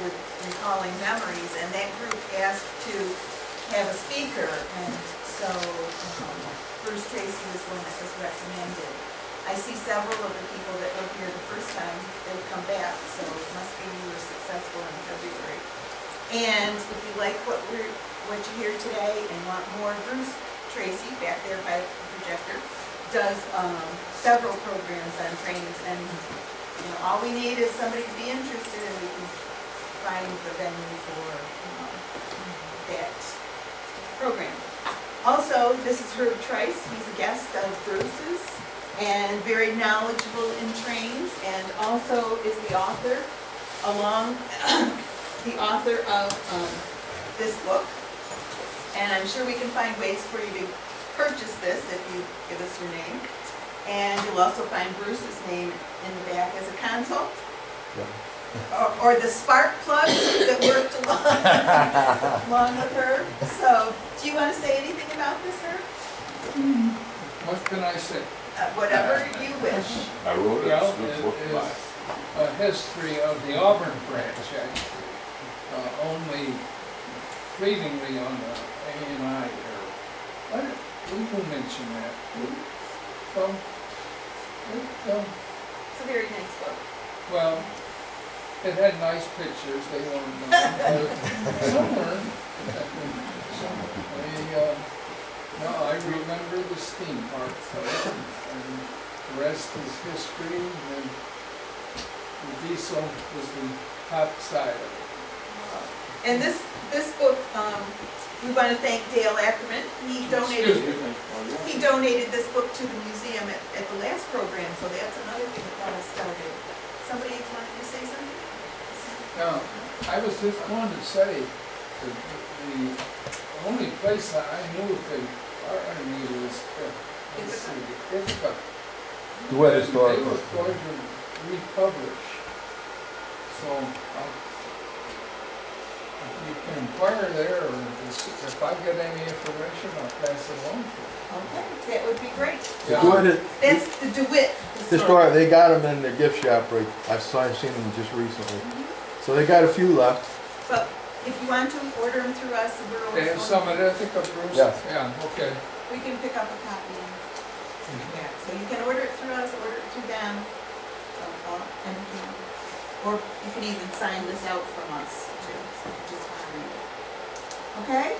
with recalling memories, and that group asked to have a speaker, and so Bruce Tracy was one that was recommended. I see several of the people that were here the first time, they've come back, so it must be we were successful in February. And if you like what you hear today and want more, Bruce Tracy, back there by the projector, does several programs on trains, and all we need is somebody to be interested, and we can find the venue for that program. Also, this is Herb Tracy. He's a guest of Bruce's and very knowledgeable in trains, and also is the author, the author of this book. And I'm sure we can find ways for you to purchase this if you give us your name. And you'll also find Bruce's name in the back as a consult. Yeah. Or the spark plug that worked along with her. So, do you want to say anything about this, Herb? What can I say? Whatever you wish. I wrote it. Well, it is a history of the Auburn branch, actually. Only fleetingly on the A&I era. We can mention that. So, it's a very nice book. Well, it had nice pictures. They weren't somewhere. No, I remember the steam parts of it, and the rest is history, and the diesel was the top side of it. And this book, we want to thank Dale Ackerman. He donated this book to the museum at the last program, so that's another thing that got us started. Somebody wanted to say something? No, I was just going to say that the only place that I knew if they are needed was Ithaca. The wet historical. They were going to republish. So you can inquire there, or if I get any information, I'll pass it along to you. Okay, that would be great. Yeah. That's the DeWitt Historic. They got them in the gift shop. Right, I've seen them just recently. So they got a few left. But if you want to order them through us, we're always They have some of it, I think, of Bruce. Yeah. Yeah, okay. we can pick up a copy. Yeah, so you can order it through us, order it through them, and or you can even sign this out from us too. So just want to read it. Okay?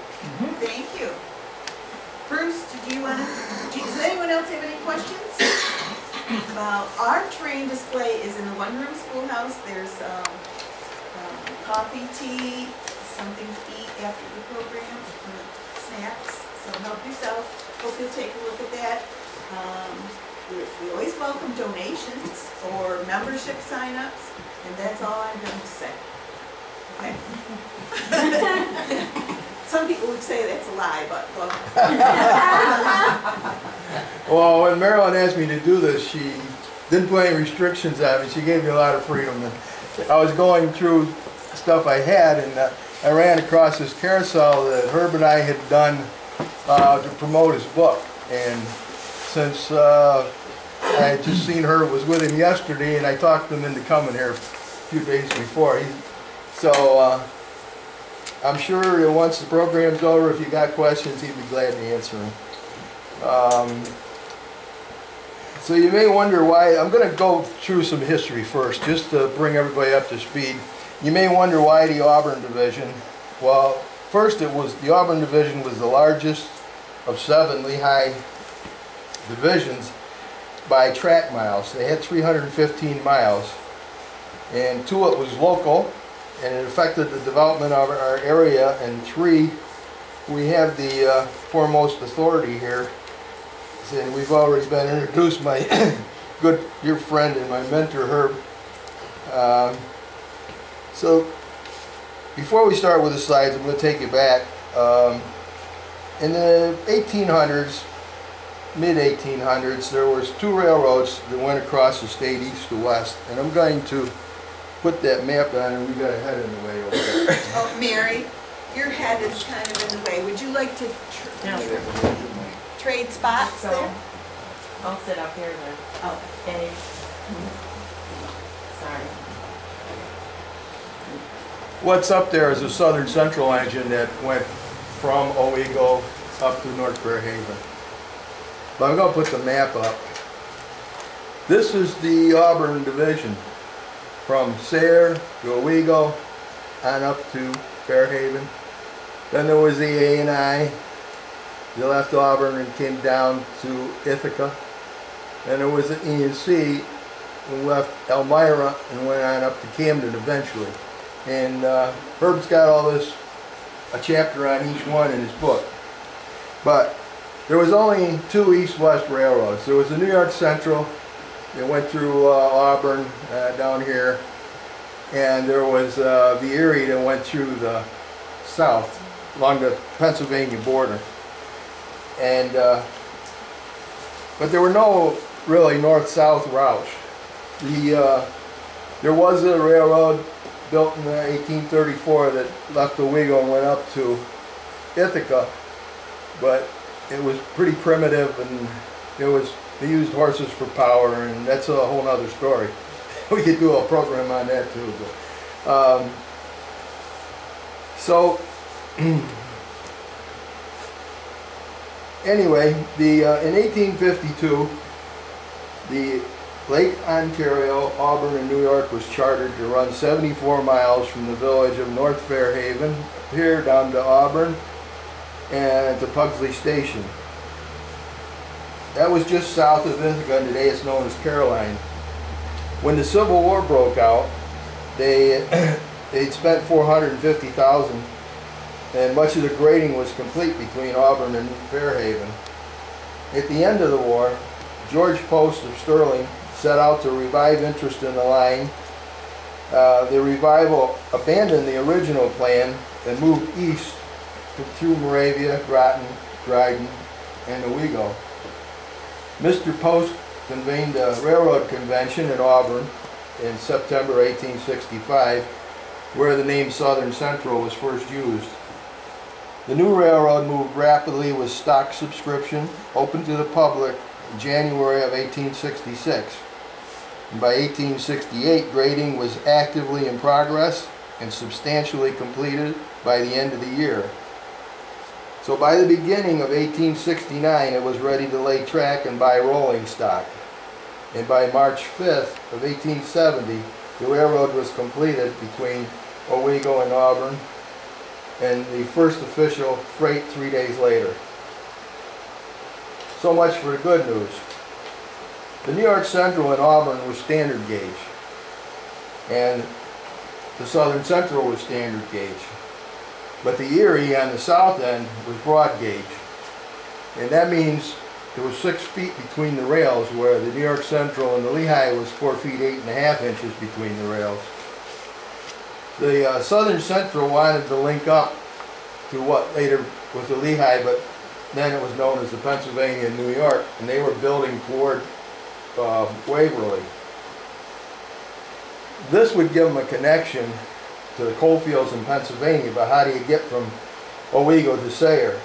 Thank you. Bruce, does anyone else have any questions? Our train display is in the one-room schoolhouse. There's coffee, tea, something to eat after the program, snacks, so help yourself. Hope you'll take a look at that. We always welcome donations or membership sign-ups, and that's all I'm going to say. Okay? Some people would say that's a lie, but Well, when Marilyn asked me to do this, she didn't put any restrictions on me. She gave me a lot of freedom. And I was going through stuff I had, and I ran across this carousel that Herb and I had done to promote his book. And since I had just seen Herb was with him yesterday, and I talked him into coming here a few days before. So I'm sure that once the program's over, if you got questions, he'd be glad to answer them. So you may wonder why. I'm going to go through some history first, just to bring everybody up to speed. You may wonder why the Auburn Division. Well, first the Auburn Division was the largest of 7 Lehigh divisions by track miles. They had 315 miles, and 2 it was local, and it affected the development of our area, and 3 we have the foremost authority here. And we've already been introduced, my good dear friend and my mentor Herb. So before we start with the slides, I'm going to take you back. In the 1800s, mid-1800s, there was 2 railroads that went across the state east to west, and I'm going to put that map on, and we got a head in the way over there. Oh, Mary, your head is kind of in the way. Would you like to trade spots there? I'll sit up here then. Oh, Okay. Sorry. What's up there is a Southern Central engine that went from Owego up to North Fairhaven. But I'm going to put the map up. This is the Auburn Division from Sayre to Owego and up to Fairhaven. Then there was the A&I. They left Auburn and came down to Ithaca. Then there was the E&C who left Elmira and went on up to Camden eventually. And Herb's got all this, a chapter on each one in his book. But there was only two east-west railroads. There was the New York Central that went through Auburn down here. And there was the Erie that went through the south along the Pennsylvania border. And but there were no really north-south routes. There was a railroad built in 1834 that left Owego and went up to Ithaca, but it was pretty primitive, and they used horses for power, and that's a whole other story. We could do a program on that too. But, so anyway, in 1852, the Lake Ontario, Auburn, and New York was chartered to run 74 miles from the village of North Fairhaven here down to Auburn and to Pugsley Station. That was just south of Ithaca, and today it's known as Caroline. When the Civil War broke out, they'd spent $450,000, and much of the grading was complete between Auburn and Fairhaven. At the end of the war, George Post of Sterling set out to revive interest in the line. The revival abandoned the original plan and moved east through Moravia, Groton, Dryden, and Owego. Mr. Post convened a railroad convention in Auburn in September 1865, where the name Southern Central was first used. The new railroad moved rapidly with stock subscription, open to the public in January of 1866. And by 1868, grading was actively in progress and substantially completed by the end of the year. So by the beginning of 1869, it was ready to lay track and buy rolling stock. And by March 5th of 1870, the railroad was completed between Owego and Auburn, and the first official freight 3 days later. So much for the good news. The New York Central and Auburn was standard gauge, and the Southern Central was standard gauge. But the Erie on the south end was broad gauge, and that means there was 6 feet between the rails, where the New York Central and the Lehigh was 4 feet 8.5 inches between the rails. The Southern Central wanted to link up to what later was the Lehigh, but then it was known as the Pennsylvania and New York, and they were building toward Waverly. This would give them a connection to the coal fields in Pennsylvania, but how do you get from Owego to Sayre?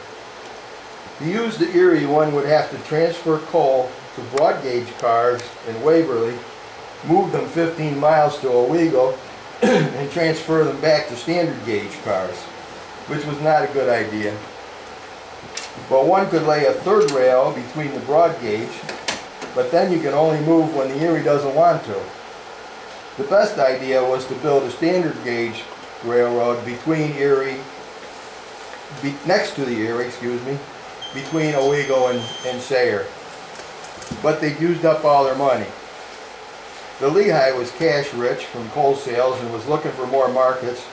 To use the Erie, one would have to transfer coal to broad gauge cars in Waverly, move them 15 miles to Owego, and transfer them back to standard gauge cars, which was not a good idea. But one could lay a third rail between the broad gauge, but then you can only move when the Erie doesn't want to. The best idea was to build a standard gauge railroad between next to the Erie, between Owego and Sayre. But they used up all their money. The Lehigh was cash rich from coal sales and was looking for more markets,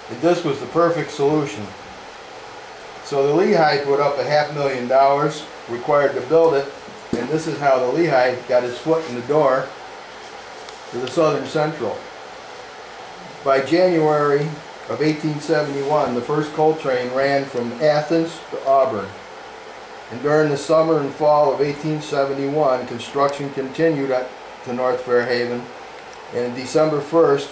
and this was the perfect solution. So the Lehigh put up $500,000 required to build it, and this is how the Lehigh got its foot in the door to the Southern Central. By January of 1871, the first coal train ran from Athens to Auburn. And during the summer and fall of 1871, construction continued to North Fairhaven. And December 1st,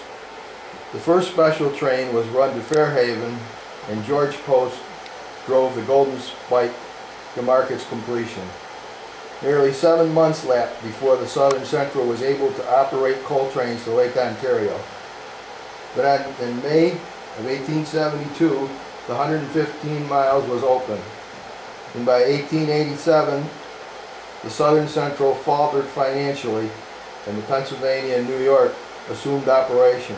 the first special train was run to Fairhaven, and George Post drove the Golden Spike to market's completion. Nearly 7 months lapsed before the Southern Central was able to operate coal trains to Lake Ontario. But in May of 1872, the 115 miles was open. And by 1887, the Southern Central faltered financially, and the Pennsylvania and New York assumed operation.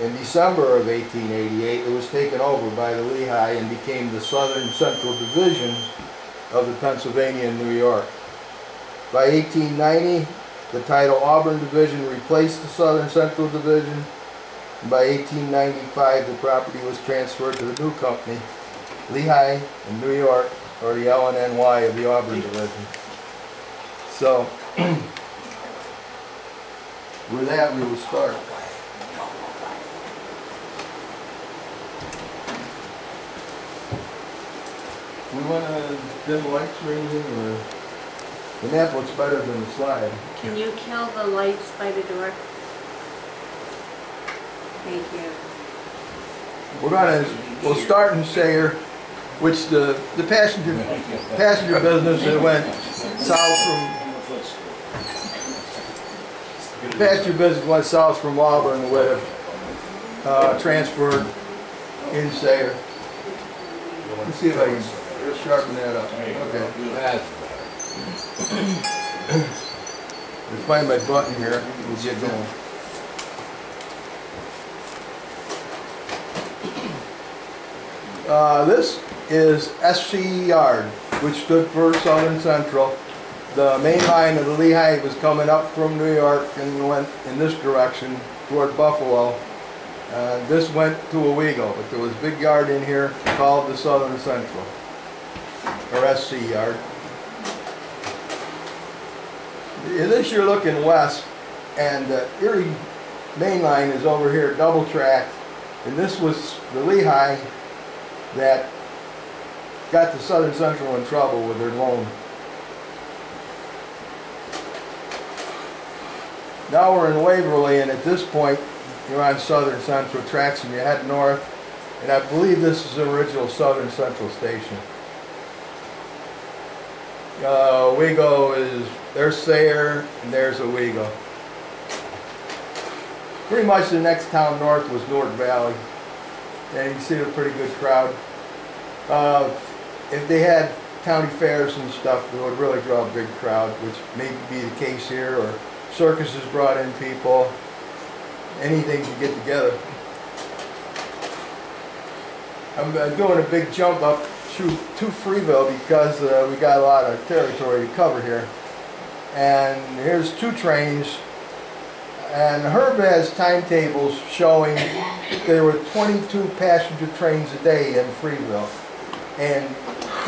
In December of 1888, it was taken over by the Lehigh and became the Southern Central Division of the Pennsylvania and New York. By 1890, the title Auburn Division replaced the Southern Central Division. And by 1895, the property was transferred to the new company, Lehigh and New York, or the LNNY of the Auburn Division. So, with that, we will start. We want to dim the lights or anything, or the map looks better than the slide. Can you kill the lights by the door? Thank you. We'll start in Sayre, which the passenger business that went south from Auburn would have transferred in Sayre. Let's see if I can sharpen that up. Okay. Let's find my button here. We'll get going. This is SC Yard, which stood for Southern Central. The main line of the Lehigh was coming up from New York and went in this direction toward Buffalo. This went to Owego, but there was a big yard in here called the Southern Central, or SC Yard. In this you're looking west, and the Erie main line is over here, double track, and this was the Lehigh that got the Southern Central in trouble with their loan. Now we're in Waverly, and at this point you're on Southern Central tracks and you head north, and I believe this is the original Southern Central station. Owego is, there's Sayre and there's Owego. Pretty much the next town north was North Valley, and you can see a pretty good crowd. If they had county fairs and stuff, they would really draw a big crowd, which may be the case here, or circuses brought in people, anything to get together. I'm doing a big jump up to Freeville because we got a lot of territory to cover here. And here's 2 trains, and Herb has timetables showing there were 22 passenger trains a day in Freeville, and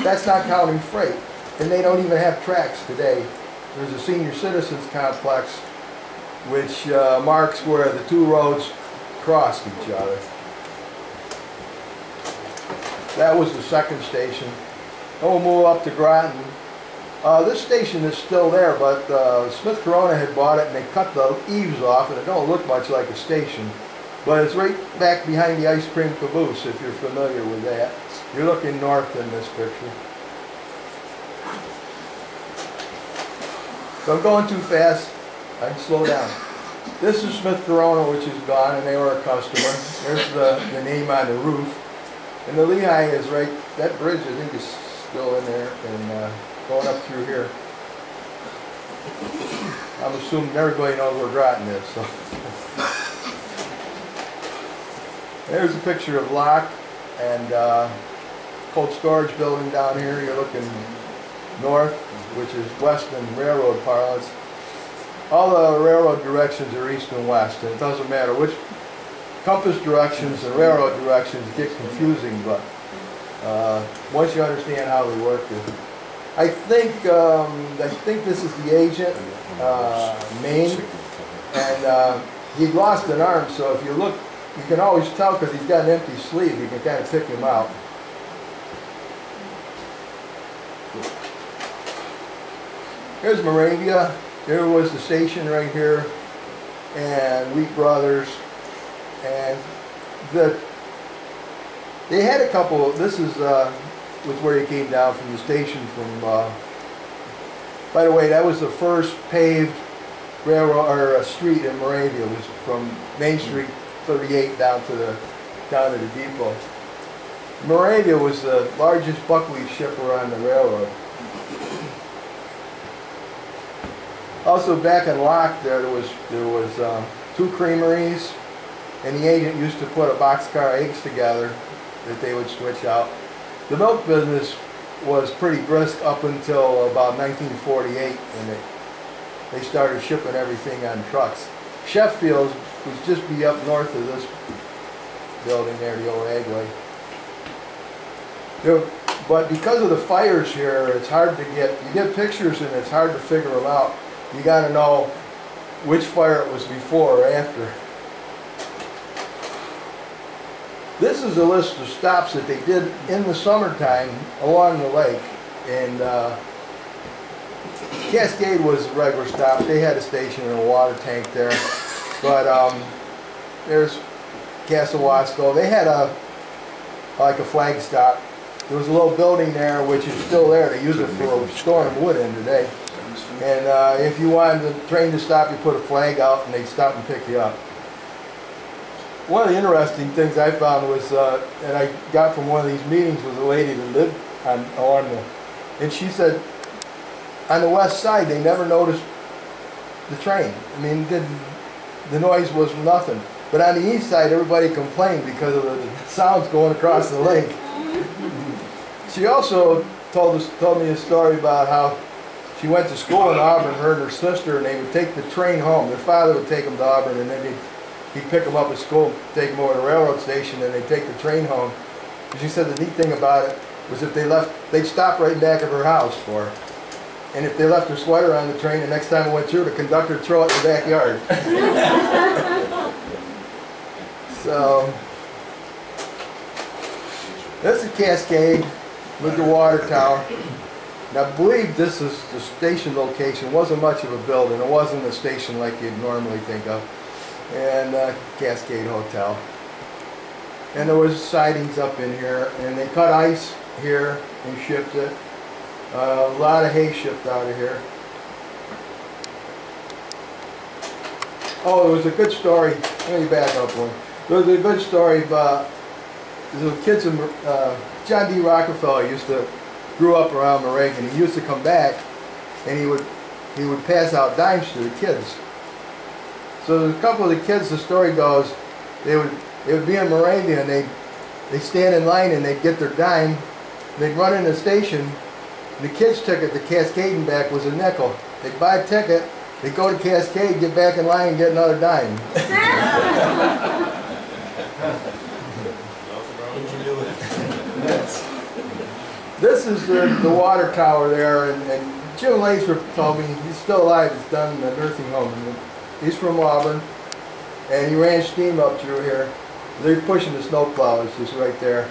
that's not counting freight, and they don't even have tracks today. There's a senior citizens complex which marks where the 2 roads crossed each other. That was the second station. Then we'll move up to Groton. This station is still there, but Smith Corona had bought it and they cut the eaves off, and it don't look much like a station. But it's right back behind the ice cream caboose, if you're familiar with that. You're looking north in this picture. So I'm going too fast. I can slow down. This is Smith Corona, which is gone, and they were a customer. There's the name on the roof. And the Lehigh is right, that bridge I think is still in there, and going up through here. I'm assuming everybody knows where Groton is. So. There's a picture of Locke and cold storage building down here. You're looking north, which is west in railroad parlance. All the railroad directions are east and west, and it doesn't matter which compass directions and railroad directions get confusing, but once you understand how they work, I think this is the agent, Maine, and he lost an arm, so if you look, you can always tell because he's got an empty sleeve. You can kind of pick him out. Here's Moravia. There was the station right here, and Wheat Brothers, and they had a couple. This is was where he came down from the station from. By the way, that was the first paved railroad or street in Moravia. It was from Main Street 38 down to the depot. Moravia was the largest buckwheat shipper on the railroad. Also back in Locke there was 2 creameries, and the agent used to put a boxcar of eggs together that they would switch out. The milk business was pretty brisk up until about 1948 when they started shipping everything on trucks. Sheffield was just be up north of this building there, the old Agway. But because of the fires here, it's hard to you get pictures and it's hard to figure them out. You got to know which fire it was before or after. This is a list of stops that they did in the summertime along the lake. And Cascade was a regular stop. They had a station and a water tank there. But there's Casawasco. They had like a flag stop. There was a little building there which is still there. They use it for storing wood in today. And if you wanted the train to stop, you put a flag out and they'd stop and pick you up. One of the interesting things I found was, and I got from one of these meetings, was a lady that lived along the, and she said, on the west side they never noticed the train. I mean, the noise was nothing. But on the east side, everybody complained because of the sounds going across the lake. She also told me a story about how she went to school in Auburn, her and her sister, and they would take the train home. Their father would take them to Auburn, and then he'd pick them up at school, take them over to the railroad station, and they'd take the train home. And she said the neat thing about it was if they left, they'd stop right back of her house for her. And if they left their sweater on the train, the next time it went through, the conductor would throw it in the backyard. So, this is Cascade with the water tower. And I believe this is the station location. It wasn't much of a building. It wasn't a station like you'd normally think of. And Cascade Hotel. And there was sidings up in here. And they cut ice here and shipped it. A lot of hay shipped out of here. Oh, there was a good story. Let me back up one. There was a good story about the kids in John D. Rockefeller grew up around Moravian. He used to come back and he would pass out dimes to the kids. So a couple of the kids, the story goes, they would be in Moravian and they'd stand in line and they'd get their dime. They'd run in the station. The kids' ticket to Cascade and back was a nickel. They'd buy a ticket, they'd go to Cascade, get back in line and get another dime. This is the water tower there, and Jim Lathrop told me, he's still alive, he's done in the nursing home. He's from Auburn, and he ran steam up through here. They're pushing the snowplow, it's just right there.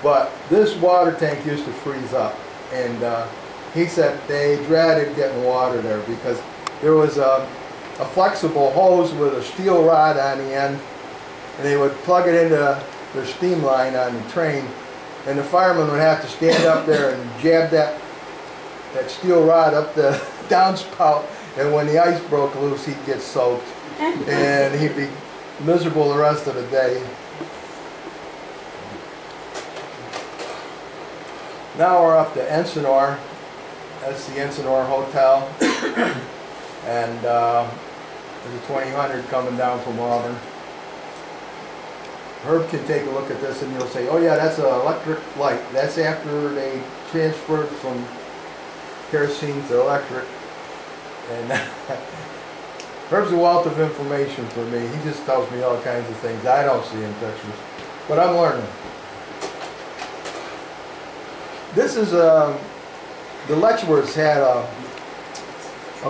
But this water tank used to freeze up, and he said they dreaded getting water there because there was a flexible hose with a steel rod on the end, and they would plug it into their steam line on the train, and the fireman would have to stand up there and jab that steel rod up the downspout, and when the ice broke loose, he'd get soaked, and he'd be miserable the rest of the day. Now we're up to Ensenor. That's the Ensenor Hotel, and there's a 2000 coming down from Auburn. Herb can take a look at this and he'll say, oh yeah, that's an electric light. That's after they transferred from kerosene to electric. And Herb's a wealth of information for me. He just tells me all kinds of things I don't see in pictures. But I'm learning. This is, the Letchworths had a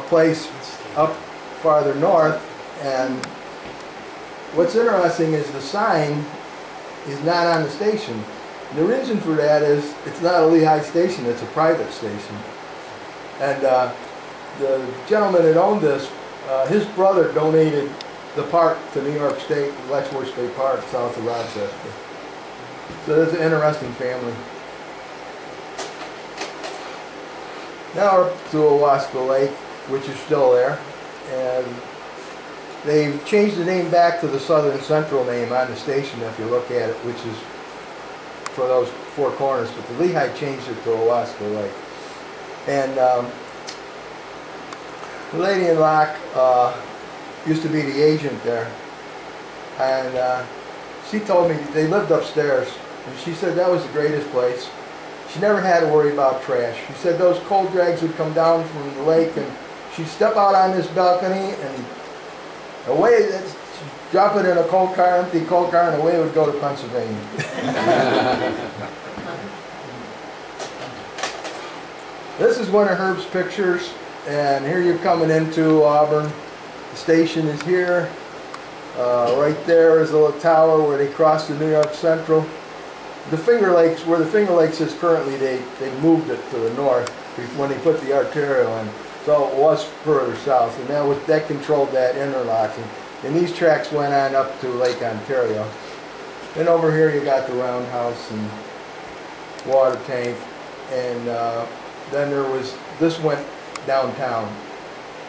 place up farther north, and what's interesting is the sign is not on the station. The reason for that is it's not a Lehigh station, it's a private station. And the gentleman that owned this, his brother donated the park to New York State, Letchworth State Park, south of Rochester. So it's an interesting family. Now we're up to Owasco Lake, which is still there. And They changed the name back to the Southern Central name on the station if you look at it, which is for those four corners, but the Lehigh changed it to Alaska Lake. And the lady in Locke used to be the agent there, and she told me they lived upstairs, and she said that was the greatest place. She never had to worry about trash. She said those coal drags would come down from the lake, and she'd step out on this balcony, and away, drop it in a coal car, empty coal car, and away it would go to Pennsylvania. This is one of Herb's pictures, and here you're coming into Auburn. The station is here. Right there is a little tower where they cross the New York Central. The Finger Lakes, where the Finger Lakes is currently, they moved it to the north when they put the arterial in. So it was further south, and that controlled that interlocking. And these tracks went on up to Lake Ontario. Then over here you got the roundhouse and water tank, and then there was, this went downtown.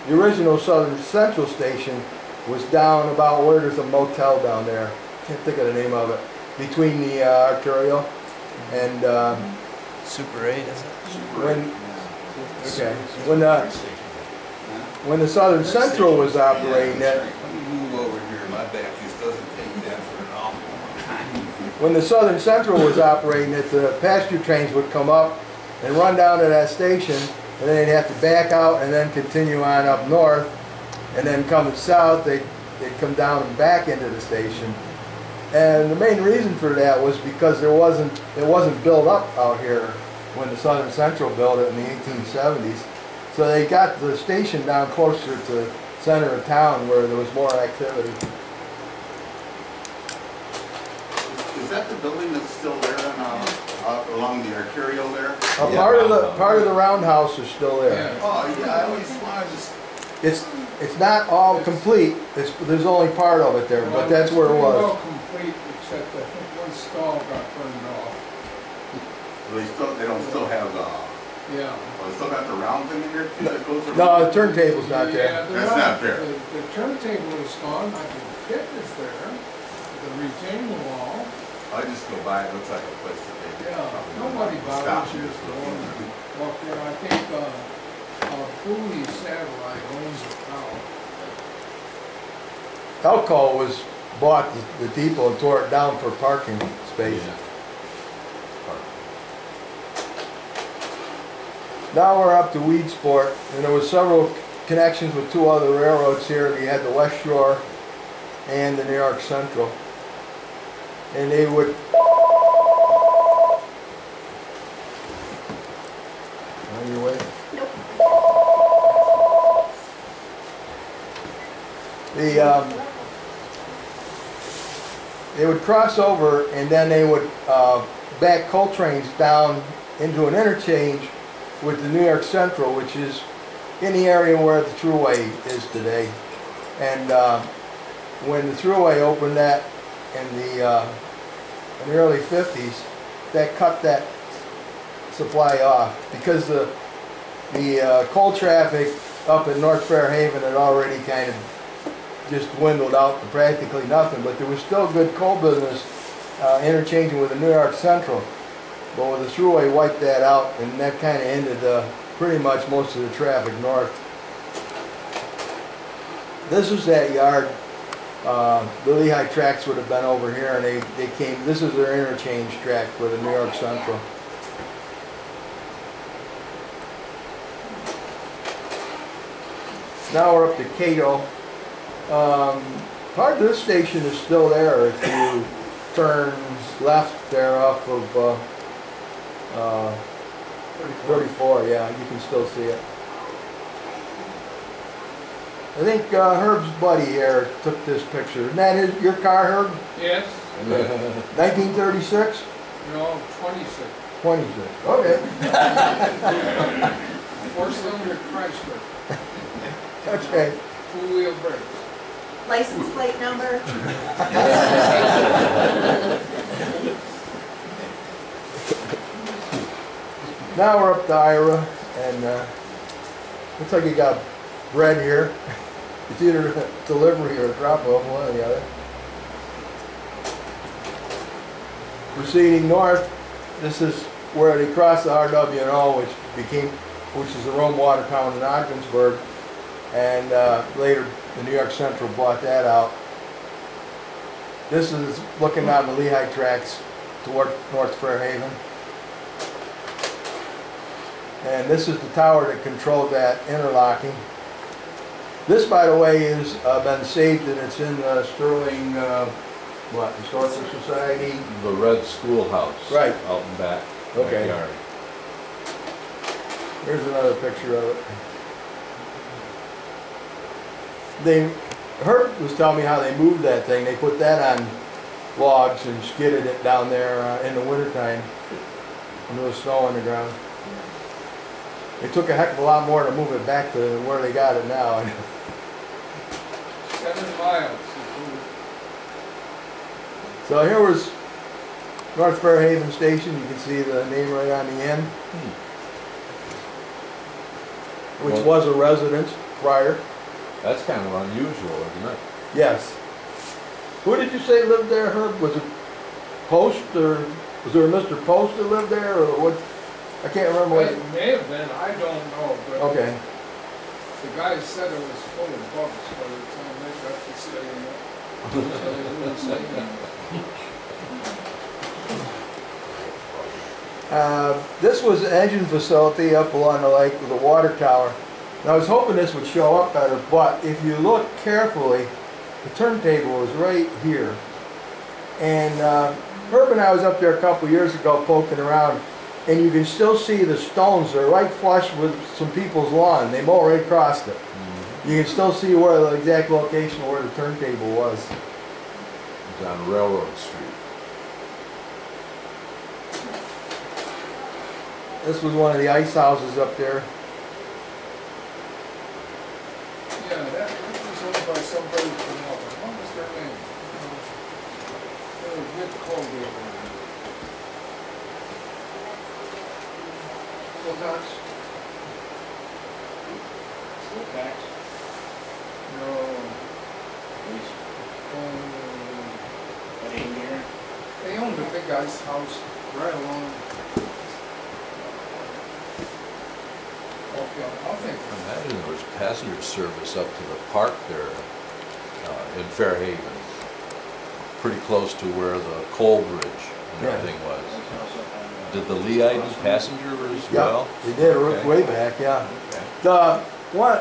The original Southern Central station was down about where there's a motel down there. Can't think of the name of it. Between the arterial and Super 8, is it? when the Southern Central was operating it. Let me move over here. My back just doesn't take that for an awful long time. When the Southern Central was operating it, the passenger trains would come up and run down to that station, and then they'd have to back out and then continue on up north, and then coming south, they'd come down and back into the station. And the main reason for that was because it wasn't built up out here when the Southern Central built it in the 1870s. So they got the station down closer to the center of town where there was more activity. Is that the building that's still there along the arterial there? Part of the roundhouse is still there. Yeah. Oh yeah, I always wanted to. It's not all complete. There's only part of it there, but that's where it was. Well, complete, except I think one stall got burned off. They don't still have the. Yeah. Well, they still got the round thing in there too that goes around? No, the turntable's not there. Yeah, That's not there. The turntable is gone, but the pit is there, the retaining wall. I just go by, it looks like a place that they. Yeah, nobody bothers you to go in there. Walk there, I think, Cooley Satellite owns it now. Elko was bought the depot and tore it down for parking space. Now we're up to Weedsport, and there was several connections with two other railroads here. You had the West Shore and the New York Central, and they would. On your way? They would cross over, and then they would back coal trains down into an interchange with the New York Central, which is in the area where the Thruway is today. And when the Thruway opened that in the early 50s, that cut that supply off because the coal traffic up in North Fairhaven had already kind of just dwindled out to practically nothing, but there was still good coal business interchanging with the New York Central. But with the Thruway wiped that out, and that kind of ended pretty much most of the traffic north. This was that yard. The Lehigh tracks would have been over here, and they came. This is their interchange track for the New York Central. Now we're up to Cato. Part of this station is still there if you turn left there off of 34, yeah, you can still see it. I think Herb's buddy here took this picture. Isn't that your car, Herb? Yes. 1936? No, 26. 26, okay. 4-cylinder Chrysler, Okay. two-wheel brakes. License plate number? Now we're up to Ira, and looks like you got bread here. It's either a delivery or a drop-off, one or the other. Proceeding north, this is where they crossed the RWNO, which is the Rome water town in Ogdensburg, and later the New York Central bought that out. This is looking down the Lehigh tracks toward North Fairhaven. And this is the tower that controlled that interlocking. This, by the way, has been saved, and it's in Sterling, Historical Society? The red schoolhouse. Right. Out in back. Okay. Backyard. Here's another picture of it. Herb was telling me how they moved that thing. They put that on logs and skidded it down there in the wintertime when there was snow on the ground. It took a heck of a lot more to move it back to where they got it now. 7 miles. So here was North Fairhaven Station. You can see the name right on the end, which was a residence prior. That's kind of unusual, isn't it? Yes. Who did you say lived there, Herb? Was it Post, or was there a Mr. Post that lived there, or what? I can't remember what. It may have been, I don't know, but Okay. the guy said it was full of bugs by the time they got to say it. So they wouldn't say anything. This was an engine facility up along the lake with a water tower. Now, I was hoping this would show up better, but if you look carefully, the turntable is right here. And Herb and I was up there a couple years ago poking around, and you can still see the stones. They're right flush with some people's lawn. They mow right across it. You can still see where the exact location where the turntable was. It's on Railroad Street. This was one of the ice houses up there. Yeah, that was owned by somebody from, what was their name? They were good Colgate. Wilcox? Wilcox? No. They owned a big ice house right along. I'll think. I imagine there was passenger service up to the park there in Fairhaven, pretty close to where the coal bridge and everything was. Did the Lehigh do passenger as well? They did Okay. way back, yeah. Okay. One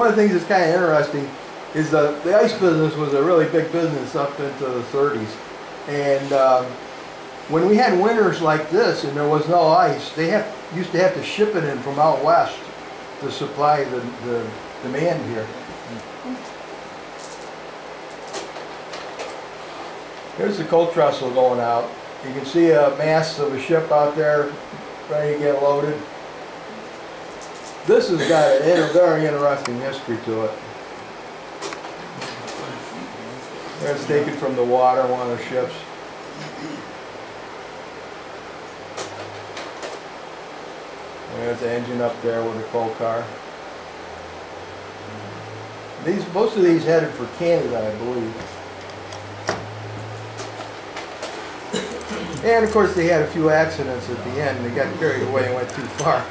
of the things that's kind of interesting is the ice business was a really big business up into the 30s. And when we had winters like this and there was no ice, they used to have to ship it in from out west to supply the demand here. Here's the coal trestle going out. You can see a mast of a ship out there ready to get loaded. This has got a very interesting history to it. It's taken from the water, one of the ships. There's the engine up there with the coal car. Most of these headed for Canada, I believe. And of course they had a few accidents at the end. They got carried away and went too far.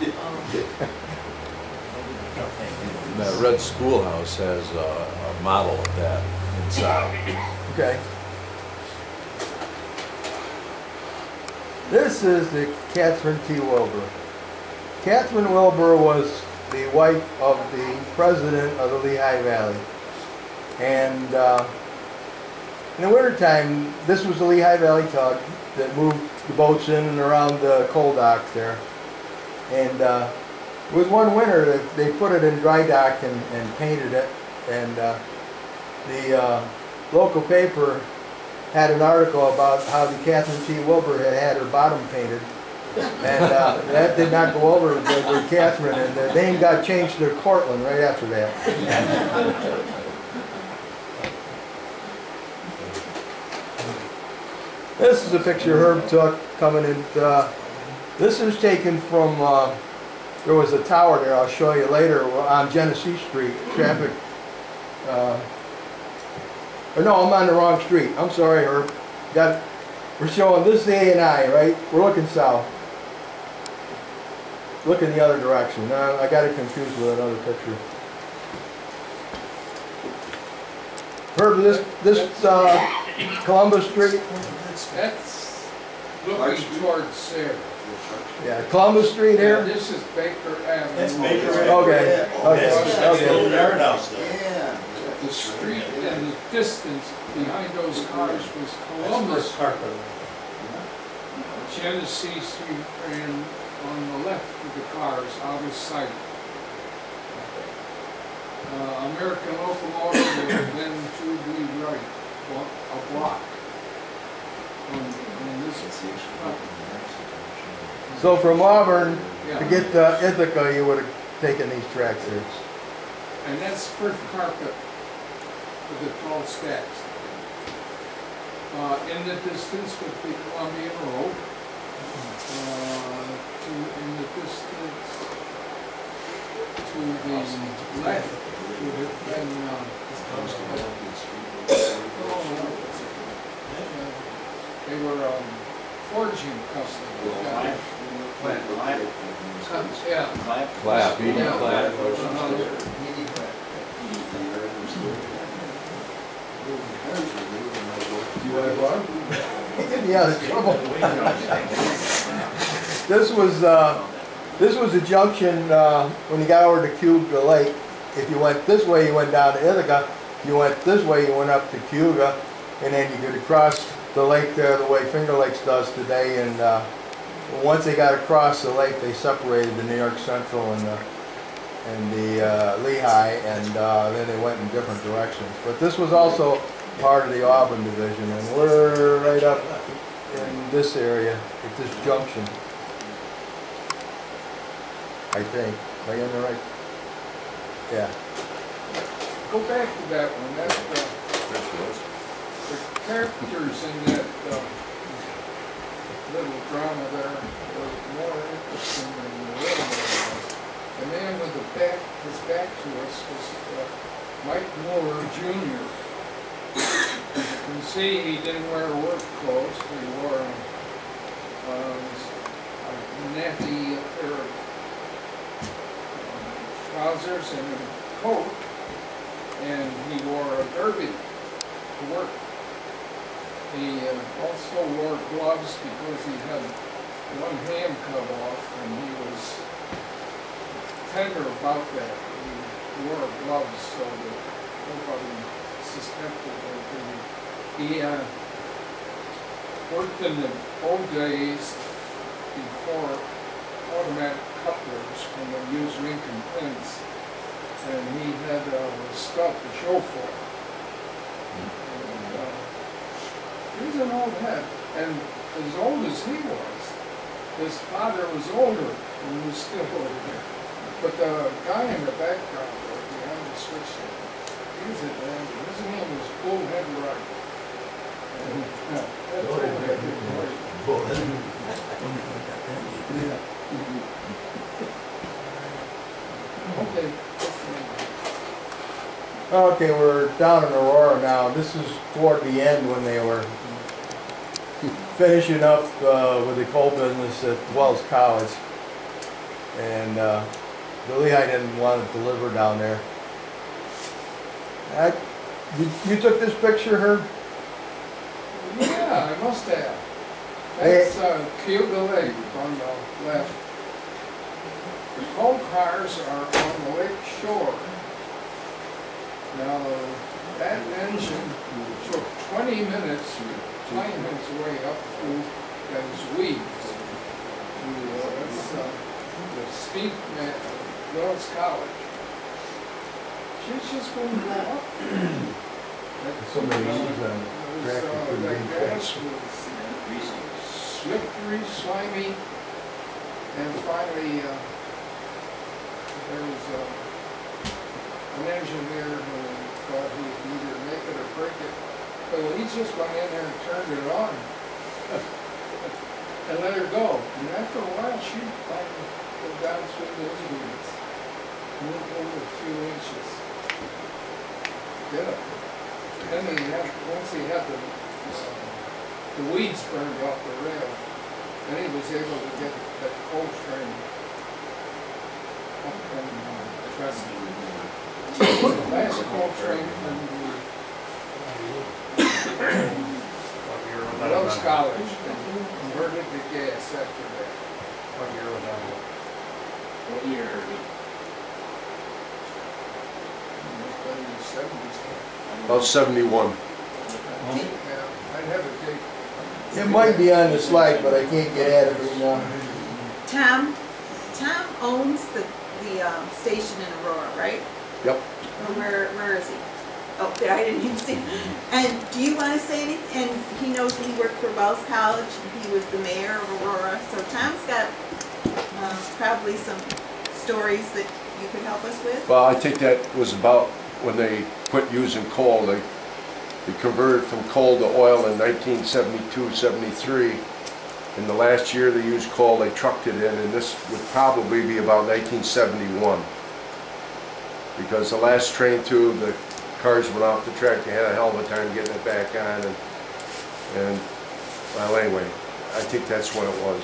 That red schoolhouse has a model of that inside. Okay. This is the Catherine T. Wilbur. Catherine Wilbur was the wife of the president of the Lehigh Valley. And in the wintertime, this was the Lehigh Valley tug that moved the boats in and around the coal dock there. And it was one winter that they put it in dry dock and painted it. And the local paper had an article about how the Catherine T. Wilbur had her bottom painted. And that did not go over with Catherine, and the name got changed to Cortland right after that. This is a picture Herb took coming in. This is taken from there was a tower there, I'll show you later, on Genesee Street, traffic, or no, I'm on the wrong street, I'm sorry, Herb. We're showing, this is the A&I, right? We're looking south. Looking the other direction. Now, I got it confused with another picture. Herb, this Columbus Street? That's looking towards there. Yeah, Columbus Street Yeah, here? this is Baker Avenue. That's Baker Avenue. Okay, okay, That's the old okay. yard house there. Yeah. The street and the distance behind those cars was Columbus, Genesee Street, and on the left of the cars, out of sight. American Locomotive, and then to the right, a block. On this front. So from Auburn Yeah. to get to Ithaca, you would have taken these tracks here. And that's first carpet with the tall stacks. In the distance would be Columbian Road. In the distance to the left would have been, they were forging customers. Yeah. Clap. Yeah. Yeah, the trouble. This was a junction, when you got over to Cayuga Lake. If you went this way, you went down to Ithaca. If you went this way, you went up to Cayuga, and then you could cross the lake there the way Finger Lakes does today. And once they got across the lake, they separated the New York Central and the Lehigh, and then they went in different directions. But this was also part of the Auburn division, and we're right up in this area at this junction, I think. Am I in the right? Yeah. Go back to that one. That's the characters in that little drama there were more interesting than the real one was. The man with his back to us was Mike Moore Jr. You can see he didn't wear work clothes. He wore a nappy pair of trousers and a coat, and he wore a derby to work. He also wore gloves because he had one hand cut off, and he was tender about that. He wore gloves so that nobody suspected anything. He worked in the old days before automatic couplers when they used Lincoln pins, and he had a scout to show for it. And, he's an old head, and as old as he was, his father was older and he was still over there. But the guy in the background there behind the switch, he's a dandy. His name was Bullhead Wright. And, that's Bullhead Wright. Okay. Okay, we're down in Aurora now. This is toward the end when they were finishing up with the coal business at Wells College. And the Lehigh didn't want to deliver down there. You took this picture, Herb? Yeah, I must have. That's Cayuga Lake on the left. The coal cars are on the lake shore. Now, that engine took 20 minutes to climb its way up through those weeds. That's the steep man of Wells College. She's just going to go up. So many leaves on it. That grass was slippery, slimy, and finally there was an engineer who thought he'd either make it or break it. But he just went in there and turned it on and let her go. And after a while, she climbed the go down through those weeds, move over a few inches. Get up. Then once he had the weeds burned off the rail, then he was able to get that coal train up and Tracy. The last coal train from the Rose College and converted to gas after that. What year was that? What year? It was in the 70s. About 71. Yeah, I'd have a date. It might be on the slide, but I can't get at it right now. Tom owns the station in Aurora, right? Yep. Or where is he? Oh, there, I didn't even see him. And do you want to say anything? And he knows that he worked for Wells College, and he was the mayor of Aurora. So Tom's got probably some stories that you could help us with. Well, I think that was about when they quit using coal. They converted from coal to oil in 1972, 73. In the last year they used coal, they trucked it in, and this would probably be about 1971. Because the last train through, the cars went off the track, they had a hell of a time getting it back on, and well, anyway, I think that's when it was.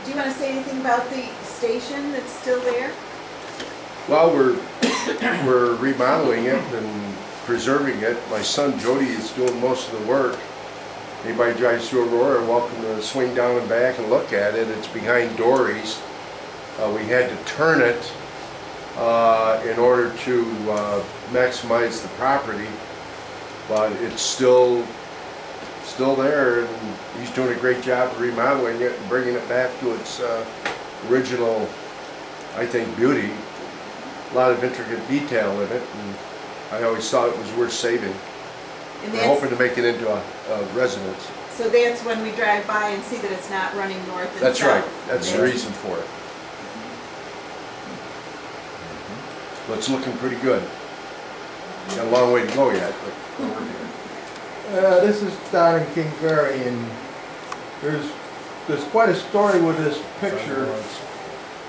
Do you want to say anything about the station that's still there? Well, we're remodeling it and preserving it. My son Jody is doing most of the work. Anybody drives through Aurora, welcome to swing down and back and look at it. It's behind Dory's. We had to turn it in order to maximize the property, but it's still there, and he's doing a great job of remodeling it and bringing it back to its original, I think, beauty. A lot of intricate detail in it, and I always thought it was worth saving. And We're hoping to make it into a residence. So that's when we drive by and see that it's not running north and south. That's right. That's the reason for it. But it's looking pretty good. Got a long way to go yet, but we're good. This is down in King Ferry, and there's quite a story with this picture.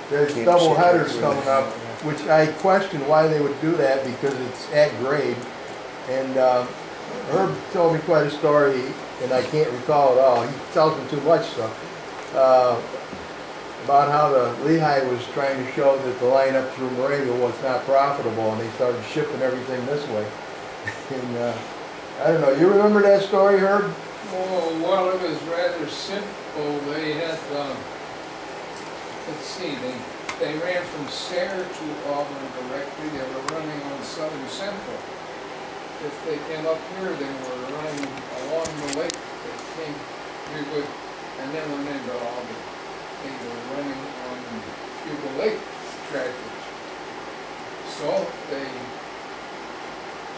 There's double headers coming up, which I question why they would do that, because it's at grade. And Herb told me quite a story, and I can't recall it all. He tells me too much stuff. About how the Lehigh was trying to show that the line up through Moravia was not profitable, and they started shipping everything this way. And I don't know, you remember that story, Herb? Oh, well, it was rather simple. They had, let's see, they ran from Sayre to Auburn directly. They were running on Southern Central. If they came up here, they were running along the lake. They came here good, and then went into Auburn. They were running on Bugle Lake tractors. So they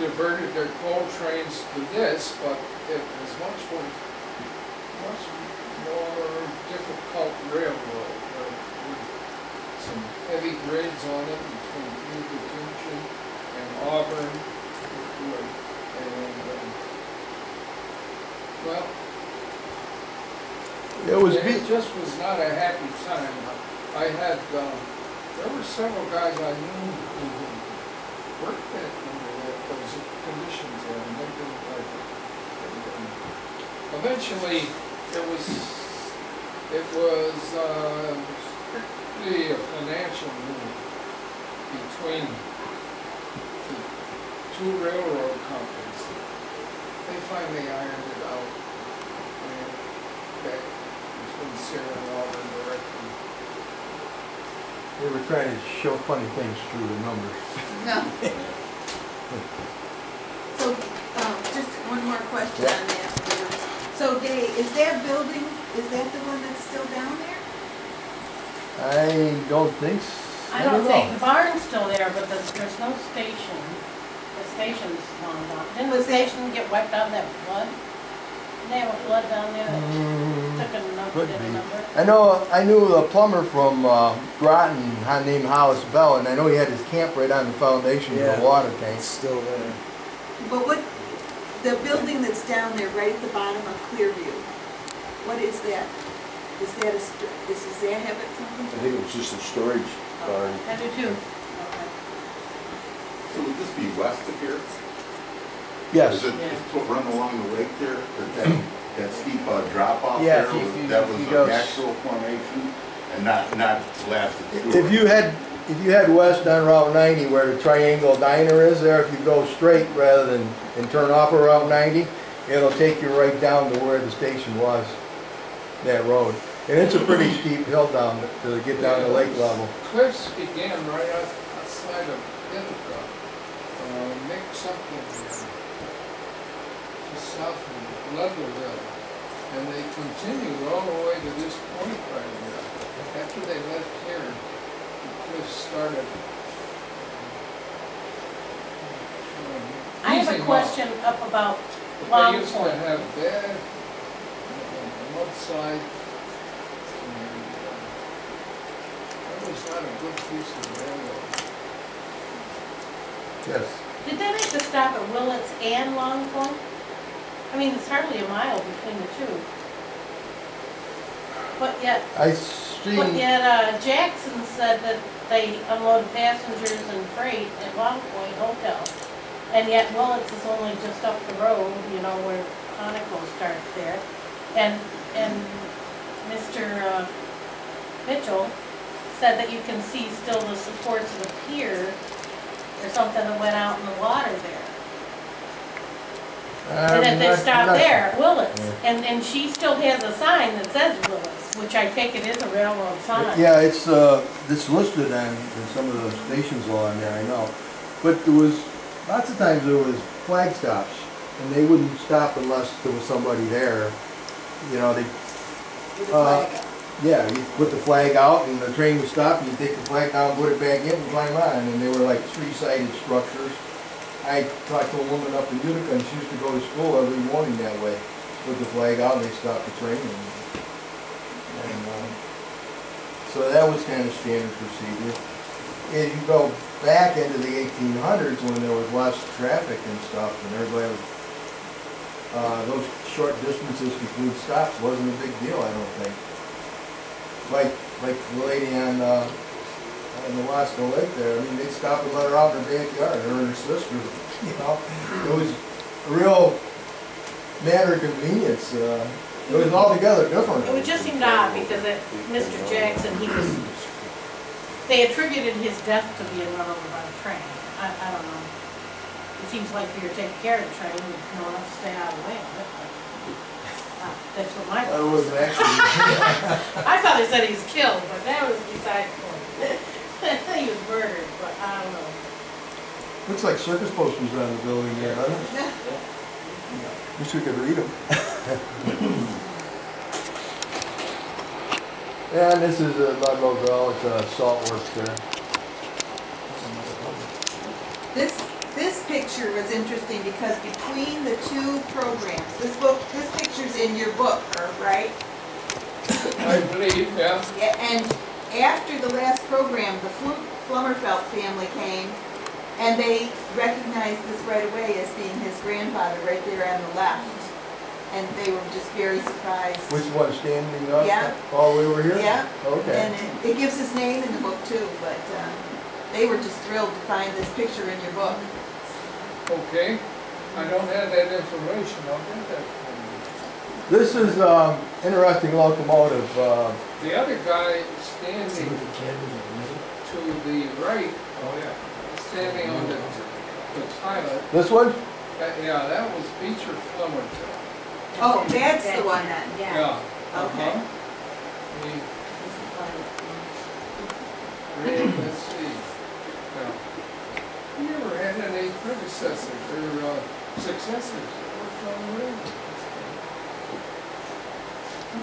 diverted their coal trains to this, but it was much more difficult railroad. With some heavy grades on it between Tunchi and Auburn. Well, it just was not a happy time. I had, there were several guys I knew who worked at those conditions there, and they didn't like it. Eventually, it was strictly a financial move between the two railroad companies. They finally ironed it out. Back between Sayre and Auburn directly. They were trying to show funny things through the numbers. No. So, just one more question on that. So Dave, is that building, is that the one that's still down there? I don't think so. I don't think, the barn's still there, but there's no station. The station's gone down. Didn't the station get wiped out in that flood? Didn't they have a flood down there that took a number, did a number? I knew a plumber from Groton named Hollis Bell, and I know he had his camp right on the foundation of the water tank. It's still there. But the building that's down there right at the bottom of Clearview, what is that? Is that does that have it something I to do? think it was just a storage barn. I do too. Okay. So would this be west of here? Yes. Is it just run along the lake there, that steep drop off Yeah, there? if you- That if was you a go natural formation and not blasted through? If you head west on Route 90 where the Triangle Diner is there, if you go straight rather than and turn off of Route 90, it'll take you right down to where the station was, that road. And it's a pretty steep hill down to get down to lake level. Cliffs began right outside of Ithaca, next up just south of Leadville, and they continued all the way to this point right here. After they left here, the cliffs started. I have a easing question up about off. Long They used to Point. have bad mudslide, and that was not a good piece of railroad. Yes. Did they make the stop at Willits and Long Point? I mean, it's hardly a mile between the two. But yet, Jackson said that they unload passengers and freight at Long Point Hotel. And yet Willits is only just up the road, you know, where Conoco starts there. And Mr. Mitchell said that you can see still the supports of the pier or something that went out in the water there. And that they stopped there at Willits. And she still has a sign that says Willits, which I take it is a railroad sign. Yeah, it's listed on in some of the stations along there, I know. But there was, lots of times there was flag stops, and they wouldn't stop unless there was somebody there. You know, they, With the flag up. yeah, you put the flag out and the train would stop, and you take the flag down, put it back in and climb on. And they were like three-sided structures. I talked to a woman up in Utica, and she used to go to school every morning that way. Put the flag out, and they stopped the train. So that was kind of standard procedure. As you go back into the 1800s, when there was less traffic and stuff, and everybody was, those short distances between stops wasn't a big deal, I don't think. Like the lady on the Wasco Lake there, I mean, they'd stop and let her out in her backyard, her and her sister, you know. It was a real matter of convenience. It was altogether different. It would just seem odd because Mr. Jackson, they attributed his death to being run over by the train. I don't know. It seems like if you're taking care of the train, you know enough to stay out of the way of it. That's what my I was actually. I thought they said he was killed, but that was beside the point. He was murdered, but I don't know. Looks like circus posters on the building there, doesn't it? Wish we could read them. And this is Ludlow, it's Salt Works there. This picture was interesting because between the two programs, this picture's in your book, right? I believe, yeah. Yeah, and after the last program, the Flummerfelt family came, and they recognized this right away as being his grandfather right there on the left. And they were just very surprised. Which one, standing up? Yeah. All the way over here? Yeah. Okay. And it gives his name in the book too, but they were just thrilled to find this picture in your book. Okay, I don't have that information, I'll get that from you. This is interesting locomotive. The other guy standing to the right, standing on the pilot, This one? yeah, that was Beecher Flummerfeld. Oh, that's the one then. Yeah. Okay. Let's see. Now, we never had any predecessors or successors that worked on the railroad.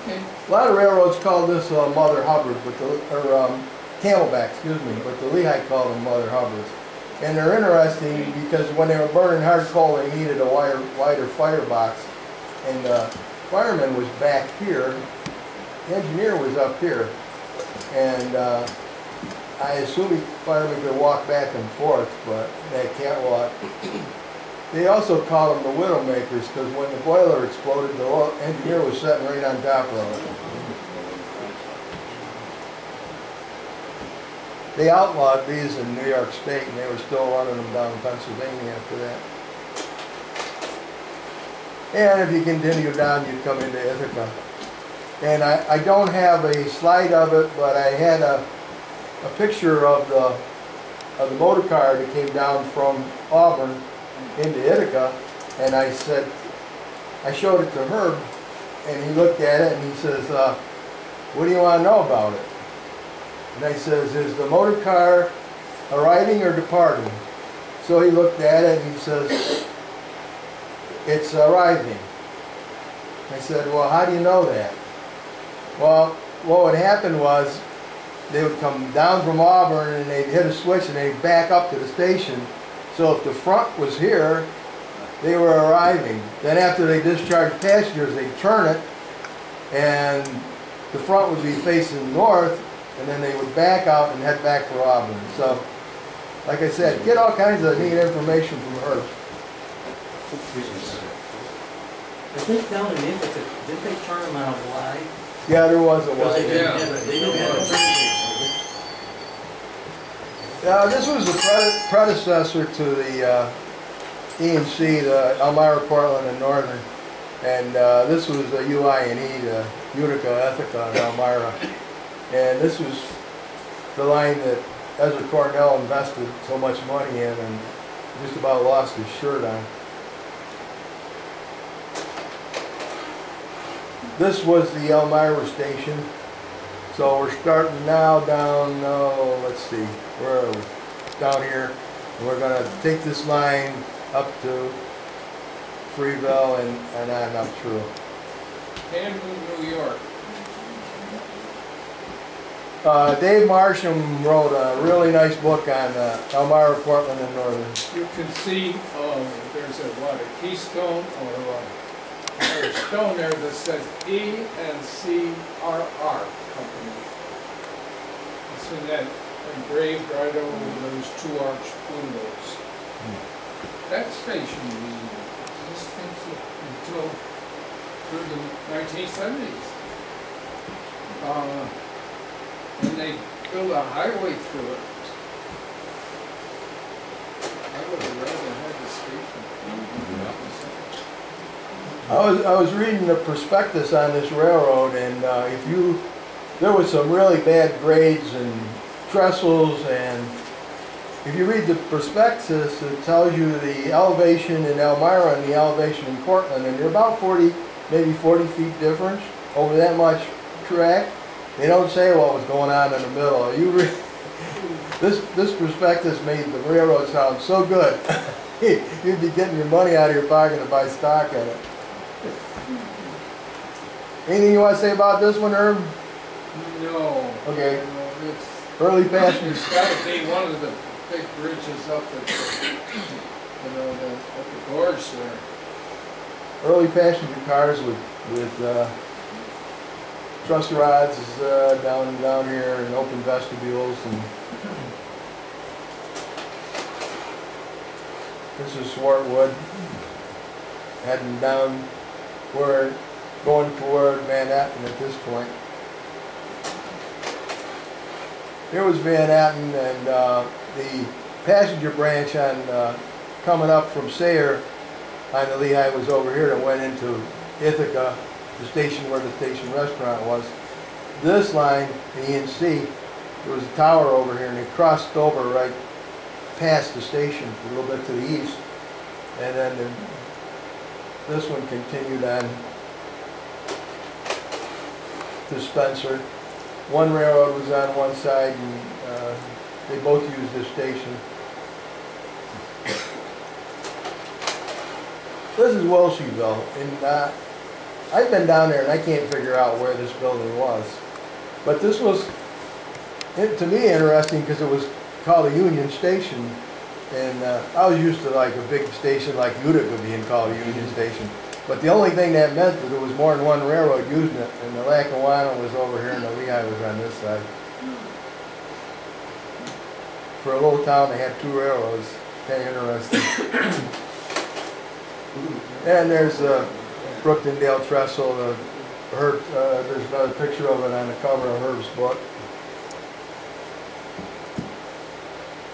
Okay. A lot of railroads call this Mother Hubbard, but Camelback, excuse me, but the Lehigh called them Mother Hubbards. And they're interesting because when they were burning hard coal, they needed a wider firebox. And the fireman was back here, the engineer was up here. And I assume the fireman could walk back and forth, but they can't walk. They also call them the Widowmakers because when the boiler exploded, the engineer was sitting right on top of it. they outlawed these in New York State, and they were still running them down in Pennsylvania after that. And if you continue down, you come into Ithaca. And I don't have a slide of it, but I had a picture of the motor car that came down from Auburn into Ithaca, and I showed it to Herb, and he looked at it and he says, what do you want to know about it? And I says, is the motor car arriving or departing? So he looked at it and he says, it's arriving. I said, well, how do you know that? Well, what would happen was they would come down from Auburn and they'd hit a switch and they'd back up to the station. So if the front was here, they were arriving. Then after they discharged passengers, they'd turn it and the front would be facing north, and then they would back out and head back for Auburn. So, like I said, get all kinds of neat information from Herb. I think down in Ithaca, didn't they turn them out wide? Yeah, there was a Because they while. didn't have a, they didn't have a turn. This was the predecessor to the E&C, the Elmira, Portland, and Northern. And this was the UINE, the Utica, Ithaca, and Elmira. And this was the line that Ezra Cornell invested so much money in and just about lost his shirt on. This was the Elmira station. So we're starting now down, let's see, where are we? Down here. And we're going to take this line up to Freeville and on up through. Camden, New York. Dave Marsham wrote a really nice book on Elmira, Portland, and Northern. You can see there's a keystone or a stone there that says E&CRR Company. It's in that engraved right over those two arched windows. That station existed until through the 1970s. And they built a highway through it. I would have rather had the station. I was reading the prospectus on this railroad, and there was some really bad grades and trestles, and if you read the prospectus, it tells you the elevation in Elmira and the elevation in Portland, and they're about 40, maybe 40 feet difference over that much track. They don't say what was going on in the middle. This prospectus made the railroad sound so good. You'd be getting your money out of your pocket to buy stock in it. Anything you want to say about this one, Herb? No. Okay. No, it's Early passengers. It's got to be one of the big bridges up at the, up the gorge there. Early passenger cars with truss rods down here and open vestibules, and this is Swartwood heading down going toward Manhattan at this point. Here was Manhattan, and the passenger branch on coming up from Sayre on the Lehigh was over here that went into Ithaca, the station where the station restaurant was. This line, the E&C, there was a tower over here, and they crossed over right past the station a little bit to the east, and then this one continued on to Spencer. One railroad was on one side, and they both used this station. This is Welsheville, and I've been down there and I can't figure out where this building was. But this was, to me, interesting because it was called a Union Station, and I was used to like a big station like Utica being called a Union Station. But the only thing that meant that there was more than one railroad using it, and the Lackawanna was over here and the Lehigh was on this side. For a little town, they had two railroads. Kind of interesting. And there's Brooktondale Trestle. There's another picture of it on the cover of Herb's book.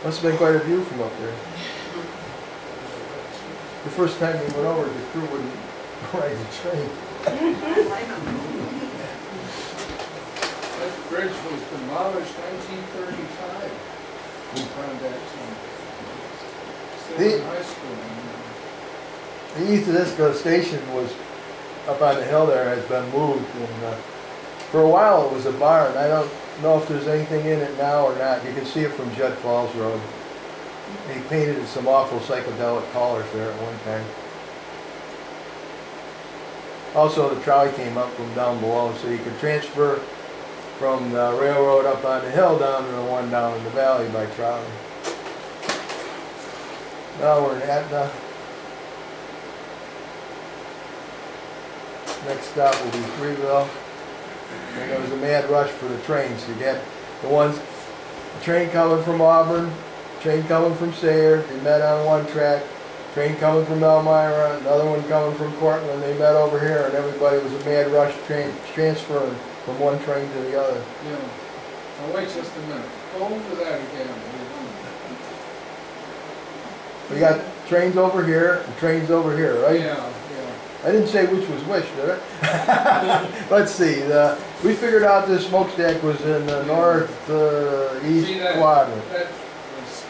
Must have been quite a view from up there. The first time we went over, the crew wouldn't ride the train. That bridge was demolished 1935. We found that still in high school. The East Isco station was up on the hill there, has been moved, and for a while it was a barn. I don't know if there's anything in it now or not. You can see it from Judd Falls Road. They painted some awful psychedelic colors there at one time. Also, the trolley came up from down below, so you could transfer from the railroad up on the hill down to the one down in the valley by trolley. Now we're in Etna. Next stop will be Freeville. And there was a mad rush for the trains. You get the train coming from Auburn, train coming from Sayre, they met on one track, train coming from Elmira, another one coming from Portland, they met over here, and everybody was a mad rush transferring from one train to the other. Yeah. Now wait just a minute. Go over that again. We got trains over here and trains over here, right? Yeah, yeah. I didn't say which was which, did I? Let's see. We figured out this smokestack was in the northeast quadrant. That was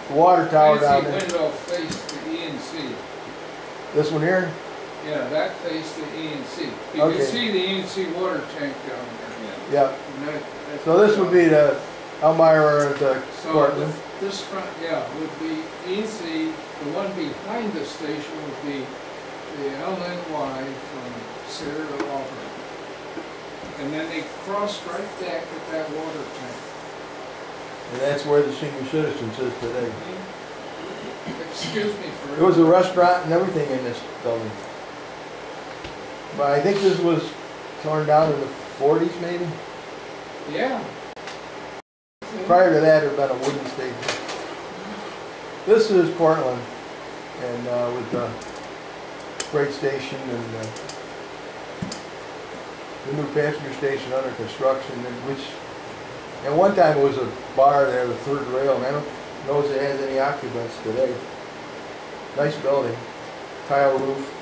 The water tower down fancy there. window faced the E&C. This one here? Yeah, that faced the E&C. You Okay. can see the E&C water tank down there. Yeah. And that's So this would be the Elmira to So Portland. this front, yeah, would be E&C. The one behind the station would be the LNY from Sayre to Auburn. And then they cross right back at that water tank. And that's where the senior citizens is today. Excuse me for... There was a restaurant and everything in this building. But I think this was torn down in the 40s maybe? Yeah. Prior to that, there had been a wooden station. This is Portland, and with the freight station and the new passenger station under construction, and which at one time it was a bar there, the third rail, and I don't know if it has any occupants today. Nice building, tile roof.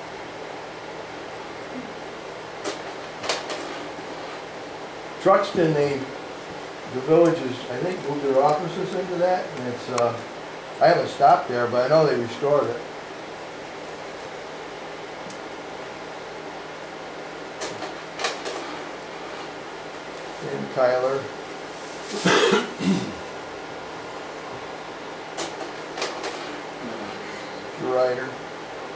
Truxton, the villages, I think, moved their offices into that, and it's, I haven't stopped there, but I know they restored it. And Tyler. The Rider,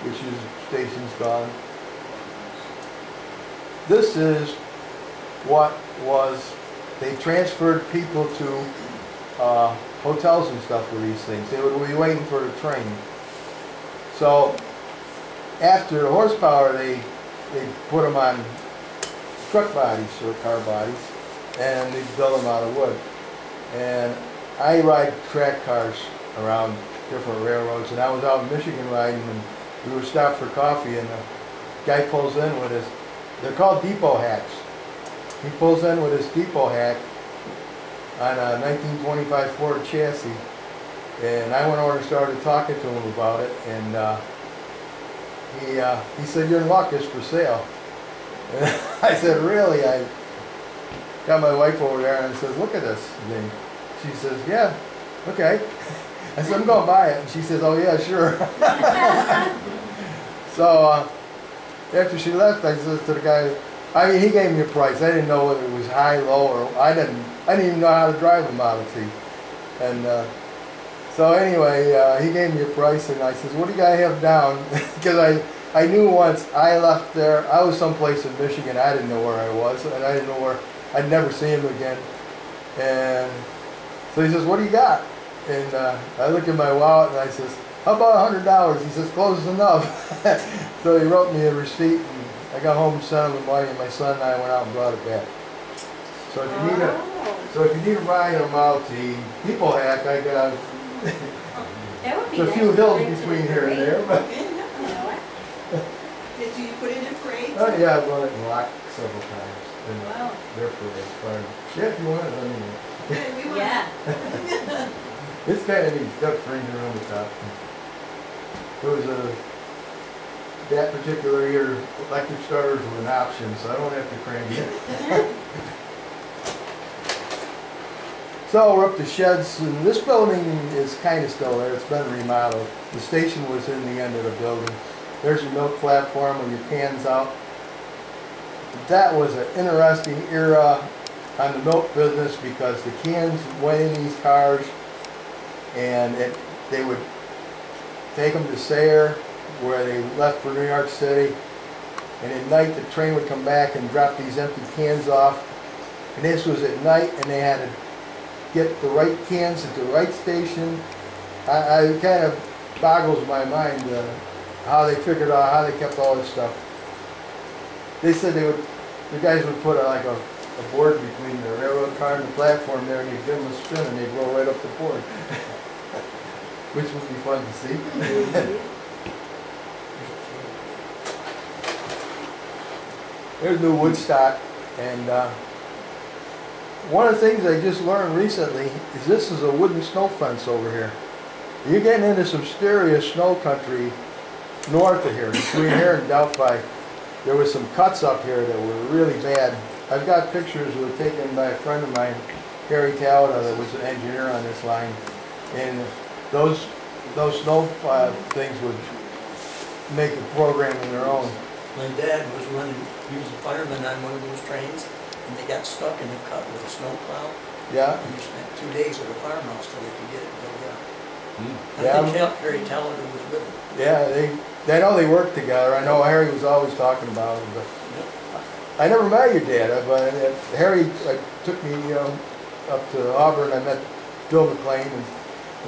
which is station's gone. This is what was, they transferred people to hotels and stuff with these things. They would be waiting for the train. So after the horsepower, they put them on truck bodies or car bodies, and they build them out of wood. And I ride track cars around different railroads, and I was out in Michigan riding, and we were stopped for coffee, and the guy pulls in with his, they're called depot hacks. He pulls in with his depot hack on a 1925 Ford chassis, and I went over and started talking to him about it, and he said, "Your luck is for sale." And I said, "Really?" I got my wife over there and I said, "Look at this thing." She says, "Yeah, okay." I said, "I'm going to buy it." And she says, "Oh yeah, sure." So after she left, I said to the guy, I mean, he gave me a price. I didn't know whether it was high, low, or I didn't even know how to drive a Model T. And so anyway, he gave me a price, and I says, "What do you guys have down?" Because I knew once I left there, I was someplace in Michigan, I didn't know where I was, and I didn't know where, I'd never see him again. And so he says, "What do you got?" And I look at my wallet and I says, "How about $100? He says, "Close enough." So he wrote me a receipt, and I got home and sent him the money, and my son and I went out and brought it back. So if you need a ride on a Model T, people hack, I got That would be there's a nice few to hills bring to between the here and there, but Did you put it in parade? oh yeah, I've run it in lock several times. And Wow. they're parade. Yeah, if you want it, let me know. We want Yeah. It's kind of neat, it's got fringe around the top. There was that particular year, electric starters were an option, so I don't have to crank it. So we're up to sheds, and this building is kind of still there. It's been remodeled. The station was in the end of the building. There's your milk platform with your cans out. That was an interesting era on the milk business because the cans went in these cars, and they would take them to Sayre, where they left for New York City, and at night the train would come back and drop these empty cans off. And this was at night, and they had to get the right cans at the right station. I kind of boggles my mind how they figured out how they kept all this stuff. They said the guys would put like a board between the railroad car and the platform there, and you'd give them a spin and they'd roll right up the board. Which would be fun to see. There's New Woodstock, and one of the things I just learned recently is this is a wooden snow fence over here. You're getting into some serious snow country north of here, between here and Delphi. There was some cuts up here that were really bad. I've got pictures that were taken by a friend of mine, Harry Talda, that was an engineer on this line, and those snow things would make a program of their own. My dad was running, he was a fireman on one of those trains, and they got stuck in the cut with a snow plow. Yeah. And he spent 2 days at a farmhouse till they could get it built up. Yeah. I think Harry Tallador was with him. Yeah, I know they worked together. I know Harry was always talking about them, but I never met your dad. But Harry took me up to Auburn. I met Bill McLean, and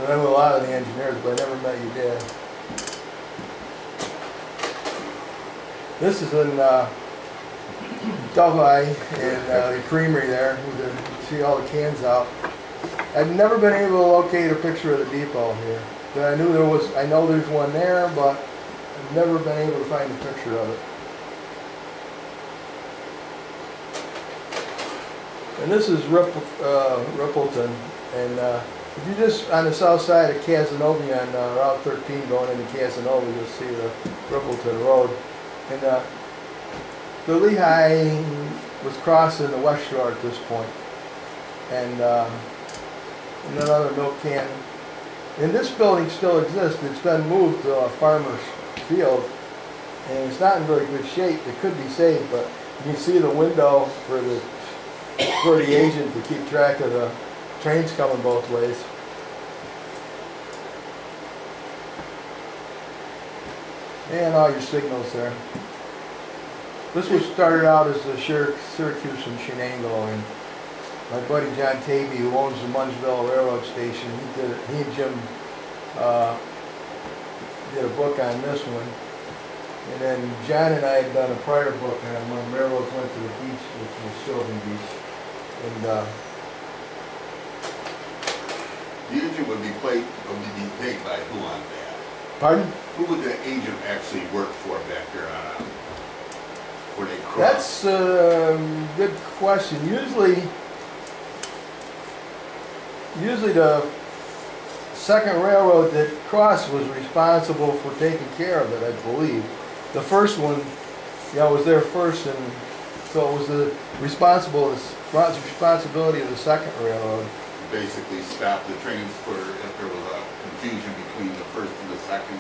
I knew a lot of the engineers, but I never met your dad. This is in Delphi, and the creamery there. You can see all the cans out. I've never been able to locate a picture of the depot here. But I know there's one there, but I've never been able to find a picture of it. And this is Rippleton, and if you just on the south side of Casanova on Route 13 going into Casanova, you'll see the Rippleton Road. And the Lehigh was crossing the West Shore at this point, and another milk can. And this building still exists. It's been moved to a farmer's field, and it's not in very good shape. It could be saved, but you can see the window for the agent to keep track of the trains coming both ways. And all your signals there. This was started out as the Syracuse and Shenango, and my buddy John Tavy, who owns the Munnsville Railroad Station, he and Jim did a book on this one. And then John and I had done a prior book on when railroads went to the beach, which was Sylvan Beach. And The agent would be paid by who on that? pardon? Who would the agent actually work for back there on where they cross? That's a good question. Usually the second railroad that crossed was responsible for taking care of it, I believe. The first one, was there first, and so it was the responsibility of the second railroad. Basically stop the trains for if there was a confusion between the first and the second.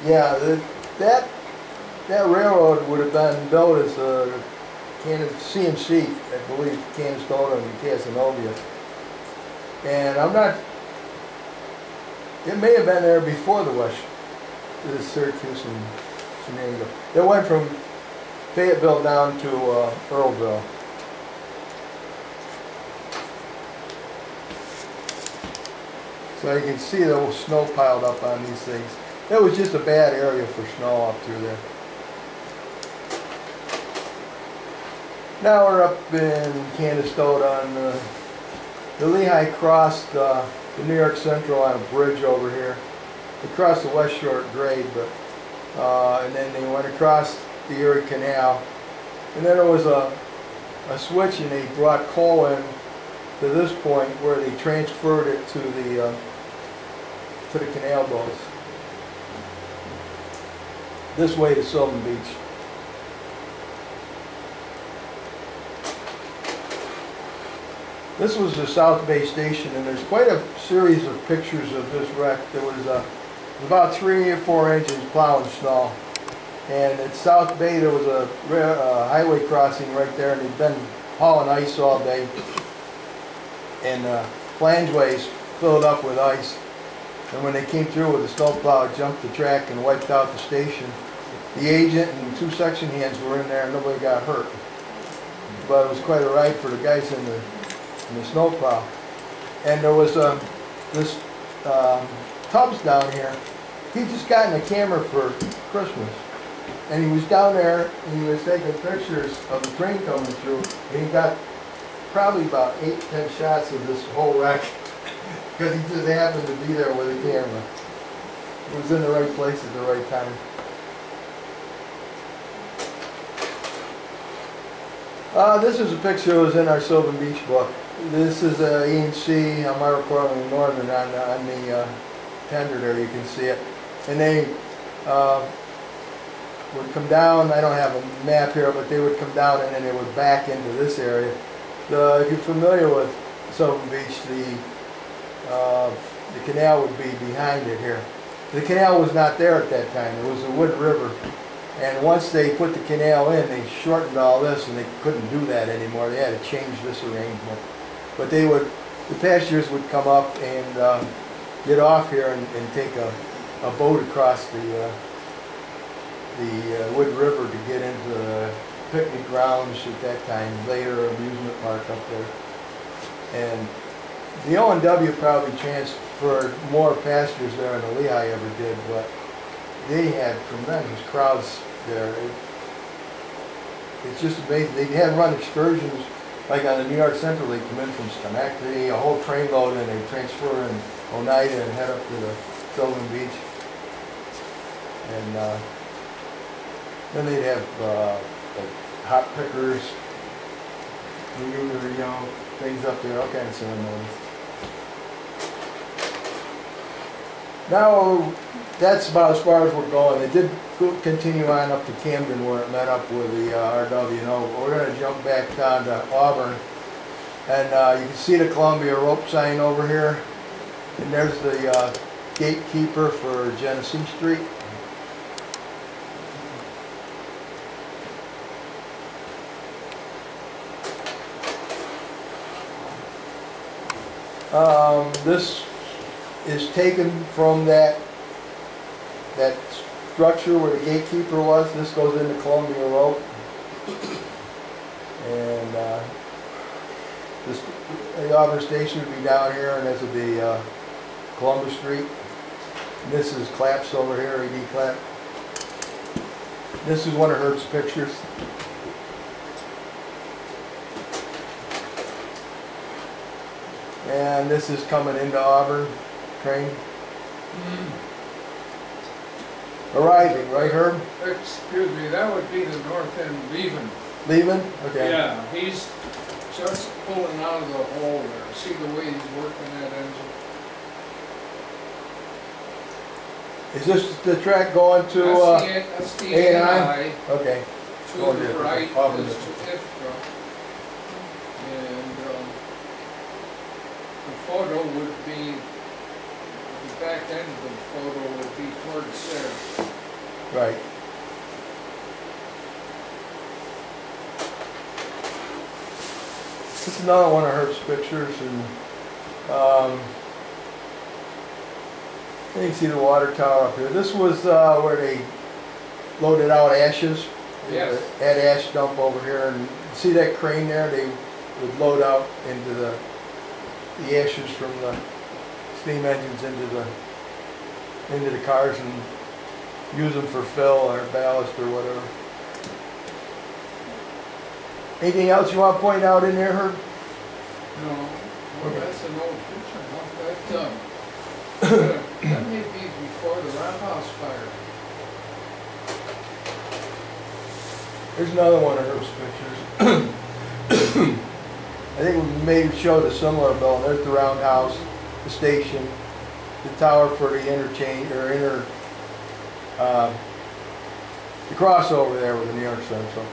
Yeah, that railroad would have been built as a CMC, I believe, Canastota and Casanova. And I'm not, it may have been there before the Syracuse and Shenango. It went from Fayetteville down to Earlville. So you can see the snow piled up on these things. It was just a bad area for snow up through there. Now we're up in Canastota on the Lehigh crossed the New York Central on a bridge over here. They crossed the West Shore at grade, but and then they went across the Erie Canal. And then there was a switch, and they brought coal in to this point where they transferred it to the canal boats. This way to Sylvan Beach. This was the South Bay Station, and there's quite a series of pictures of this wreck. There was about 3 or 4 engines plowing snow. And at South Bay there was a highway crossing right there, and they'd been hauling ice all day. And flangeways filled up with ice. And when they came through with a snowplow, it jumped the track and wiped out the station. The agent and 2 section hands were in there, and nobody got hurt. But it was quite a ride for the guys in the snowplow. And there was this Tubbs down here. He'd just gotten a camera for Christmas. And he was down there, and he was taking pictures of the train coming through, and he got probably about 8, 10 shots of this whole wreck, because he just happened to be there with a camera. He was in the right place at the right time. This is a picture that was in our Sylvan Beach book. This is a E&C on Myra Cortland and Northern on the tender there, you can see it. And they would come down, I don't have a map here, but they would come down and then they would back into this area. If you're familiar with Sylvan Beach, the canal would be behind it here. The canal was not there at that time, it was the Wood River. And once they put the canal in, they shortened all this, and they couldn't do that anymore. They had to change this arrangement. But the passengers would come up and get off here and take a boat across the Wood River to get into the picnic grounds at that time, later amusement park up there. And the O&W probably transferred more passengers there than the Lehigh ever did, but they had tremendous crowds there. It's just amazing. They had run excursions, like on the New York Central, they come in from Schenectady, a whole trainload, and they transfer in Oneida and head up to the Sylvan Beach. And then they'd have like hot pickers, things up there, all kinds of ceremonies. Now, that's about as far as we're going. It did continue on up to Camden where it met up with the RWNO. We're going to jump back down to Auburn. And you can see the Columbia rope sign over here. And there's the gatekeeper for Genesee Street. This is taken from that structure where the gatekeeper was. This goes into Columbia Road. And the Auburn Station would be down here, and this would be Columbus Street. And this is Claps over here, A.D. Clapp. This is one of Herb's pictures. And this is coming into Auburn train. Arriving, right, Herb? Excuse me, that would be the north end leaving. Leaving? Okay. Yeah, he's just pulling out of the hole there. See the way he's working that engine? Is this the track going to That's the A&I. Okay. To the right is to Ifka. And the photo would be, the back end of the photo would be towards there. Right. This is another one of Herb's pictures, and you can see the water tower up here. This was where they loaded out ashes. Yes. They had ash dump over here, and see that crane there? They would load out into the ashes from the steam engines into the cars and use them for fill or ballast or whatever. Anything else you want to point out in there, Herb? No. Well, Okay. that's an old picture, huh? That may be before the roundhouse fire. Here's another one of Herb's pictures. I think we may have showed a similar building. There's the roundhouse, the station, the tower for the interchange, or the crossover there with the New York Central.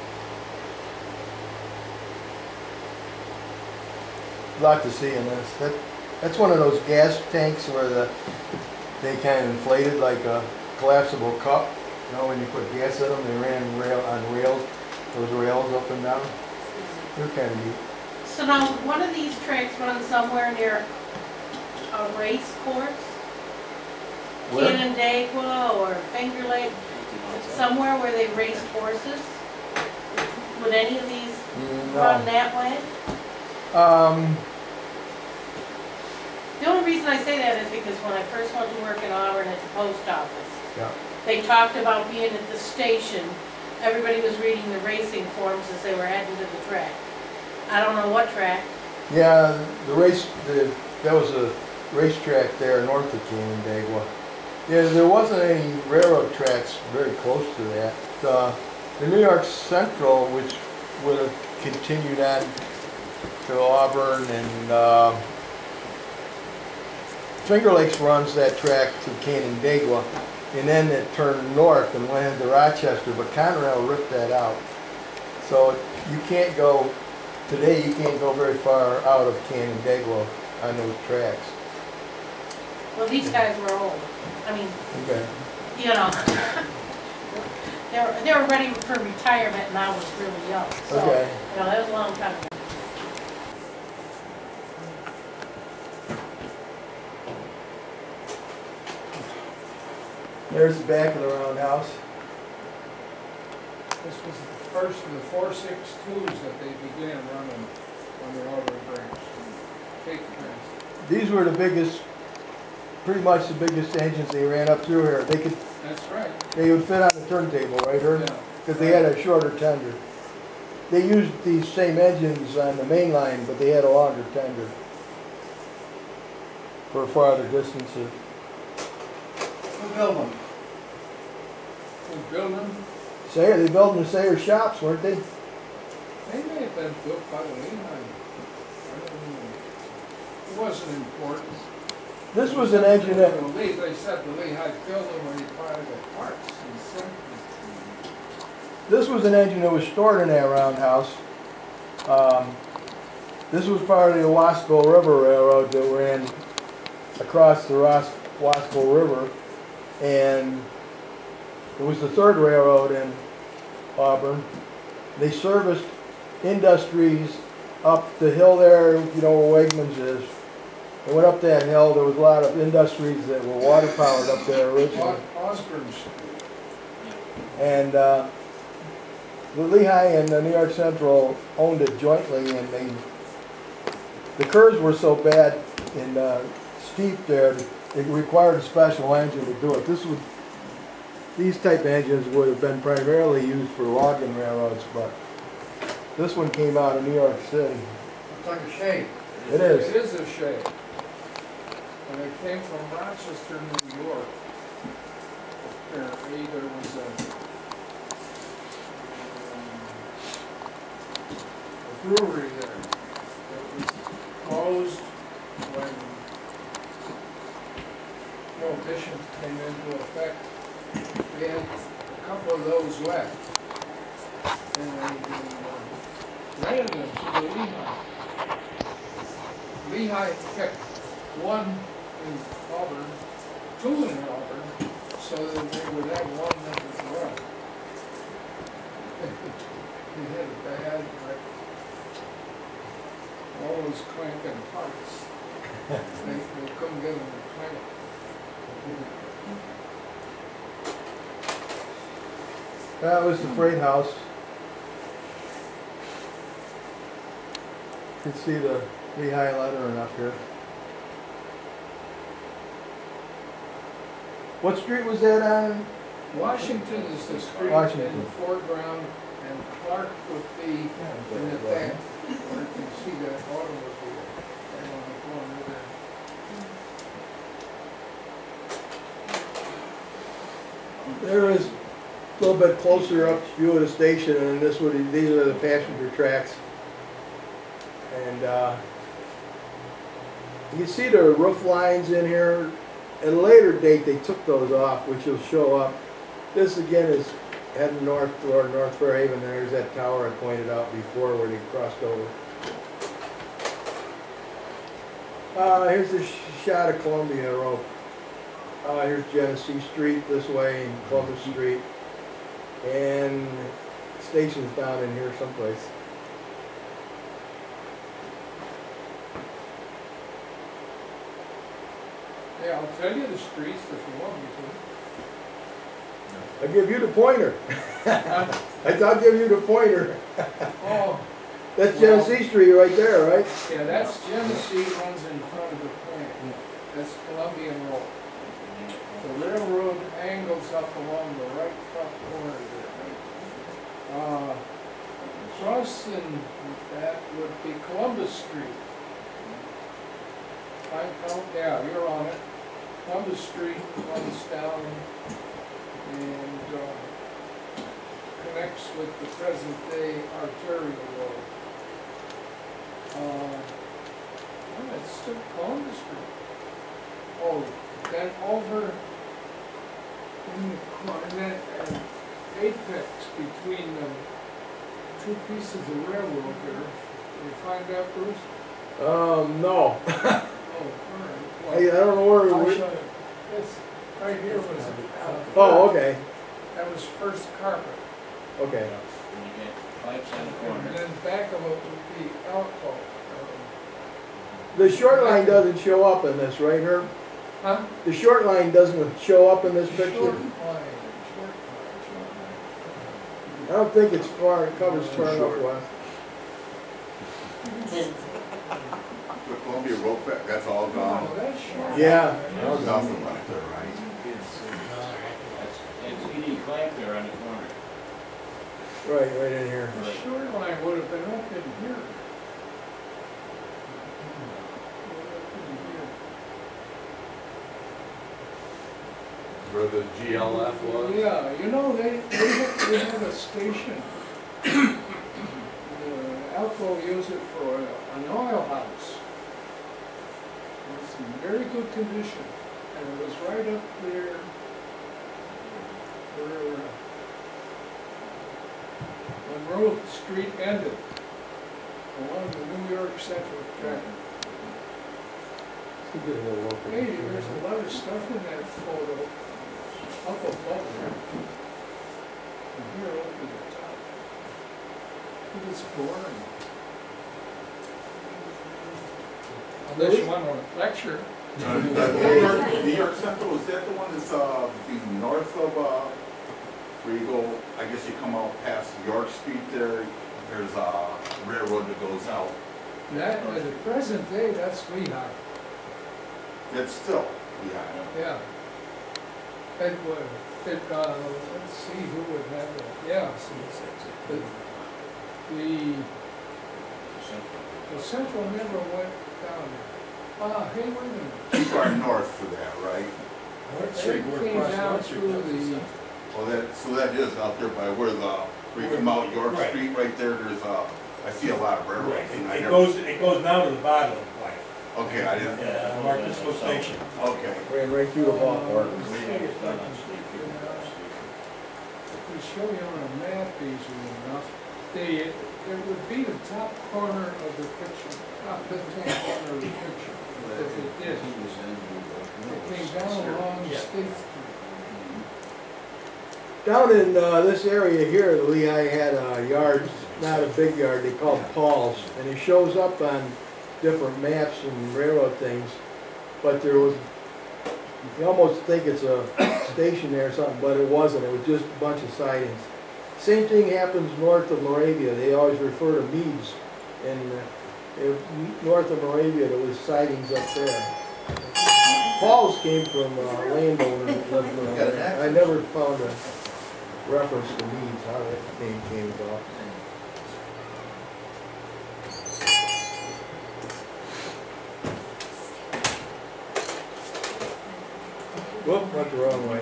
A lot to see in this. That's one of those gas tanks where they kind of inflated like a collapsible cup. You know, when you put gas in them, they ran on rails, those rails up and down. They're kind of neat. So now, one of these tracks runs somewhere near a race course? Where? Canandaigua or Finger Lake, somewhere where they raced horses? Would any of these run that way? The only reason I say that is because when I first went to work in Auburn at the post office, Yeah. they talked about being at the station. Everybody was reading the racing forms as they were heading to the track. I don't know what track. Yeah, that was a racetrack there north of Canandaigua. Yeah, there wasn't any railroad tracks very close to that. The New York Central, which would have continued on to Auburn, and Finger Lakes runs that track to Canandaigua, and then it turned north and went into Rochester, but Conrail ripped that out. So you can't go, today you can't go very far out of Canandaigua on those tracks. Well, these guys were old. I mean, Okay. you know, they were ready for retirement, and I was really young. So, Okay. you know, that was a long time ago. There's the back of the roundhouse. This was the first of the 4.62s that they began running on the Auburn branch. Take the rest. These were the biggest, pretty much the biggest engines they ran up through here. That's right. They would fit on the turntable, right, Herb? Yeah. Because they had a shorter tender. They used these same engines on the main line, but they had a longer tender for farther distances. Who built them? Who built them? Sayer, they built them in Sayer shops, weren't they? They may have been built by the Lehigh. I don't know. It wasn't important. This was an engine that, They said the Lehigh built them when he provided the parts and sent them. this was an engine that was stored in that roundhouse. This was part of the Wasco River Railroad that ran across the Wasco River, and it was the third railroad in Auburn. They serviced industries up the hill there, you know where Wegmans is. They went up that hill. There was a lot of industries that were water powered up there originally. Osborne Street. And the Lehigh and the New York Central owned it jointly, and the curves were so bad and steep there, it required a special engine to do it. These type of engines would have been primarily used for logging railroads, but this one came out of New York City. It's like a shade. It is. It is a shade. And it came from Rochester, New York. Apparently there was a brewery there that was closed when Prohibition came into effect. We had a couple of those left. And they ran them to the Lehigh. Lehigh kept one in Auburn, two in Auburn, so that they would have one that was left. They had a bad, like, always clanking parts. They couldn't get them to clank. That was the freight house. You can see the Lehigh lettering up here. What street was that on? Washington is the street in Washington. the foreground, and Clark would be in the back, where you can see that automobile right on the corner there. There is a little bit closer up view of the station, and these are the passenger tracks. And you see the roof lines in here. At a later date, they took those off, which will show up. This again is heading north toward North Fairhaven. There's that tower I pointed out before where they crossed over. Here's the shot of Columbia Road. Here's Genesee Street this way and Columbus Street. And station's down in here someplace. Yeah, I'll tell you the streets if you want me to. I'll give you the pointer. I'll give you the pointer. Oh, That's Genesee Street right there, right? yeah, that's Genesee runs in front of the plant. That's Columbian Road. The railroad angles up along the right front corner there. Crossing that would be Columbus Street. Yeah, you're on it. Columbus Street runs down and connects with the present day arterial road. It's still Columbus Street. Oh, then over in the corner, then apex between the two pieces of railroad there. Did you find that, Bruce? No. Oh, all right. I don't know where. I'll show you. This right here was, Oh, okay. that was first carpet. Okay. And then back of it would be alcohol. The short line doesn't show up in this, right, Herb? Huh? The short line doesn't show up in this picture? Short line. I don't think it's far, it covers far enough west. The Columbia Road, that's all gone. Oh, that's short. Yeah. There's nothing left there, right? It's E.D. Clamp there on the corner. Right in here. The short line would have been up in here. Where the GLF was? Yeah, you know, they had a station. Alco used it for an oil house. It was in very good condition, and it was right up there where Monroe Street ended, along the New York Central track. Hey, there's a lot of stuff in that photo, up above there. And here over the top. It's boring. Unless you want to lecture. New York Central, is that the one that's be north of, where you go, I guess you come out past York Street there, there's a railroad that goes out. That, at the present day, that's Lehigh. It's still behind. Yeah. It would, let's see who would have that. Yeah, the central never went down there. Hey, wait a minute. Too far north for that, right? It came down through the, Well, so that is out there by where you come out York Right. Street right there, there's I see a lot of railroads. and I It never- goes down to the bottom of the plant. Okay, I didn't, Yeah, Marcusville Station. okay. Ran right through the ballpark. If we show you on a map easily enough, it would be the top corner of the picture, top left-hand corner of the picture, if it did. It came down along the State Street. Down in this area here, Lehigh had a yard, not a big yard, they called Paul's, and it shows up on different maps and railroad things, but there was, you almost think it's a station there or something, but it wasn't, it was just a bunch of sidings. Same thing happens north of Moravia, they always refer to Meads, and north of Moravia there was sidings up there. Paul's came from a landowner that lived in there. I never found a reference to Meads, how that name came about. Whoop, went the wrong way.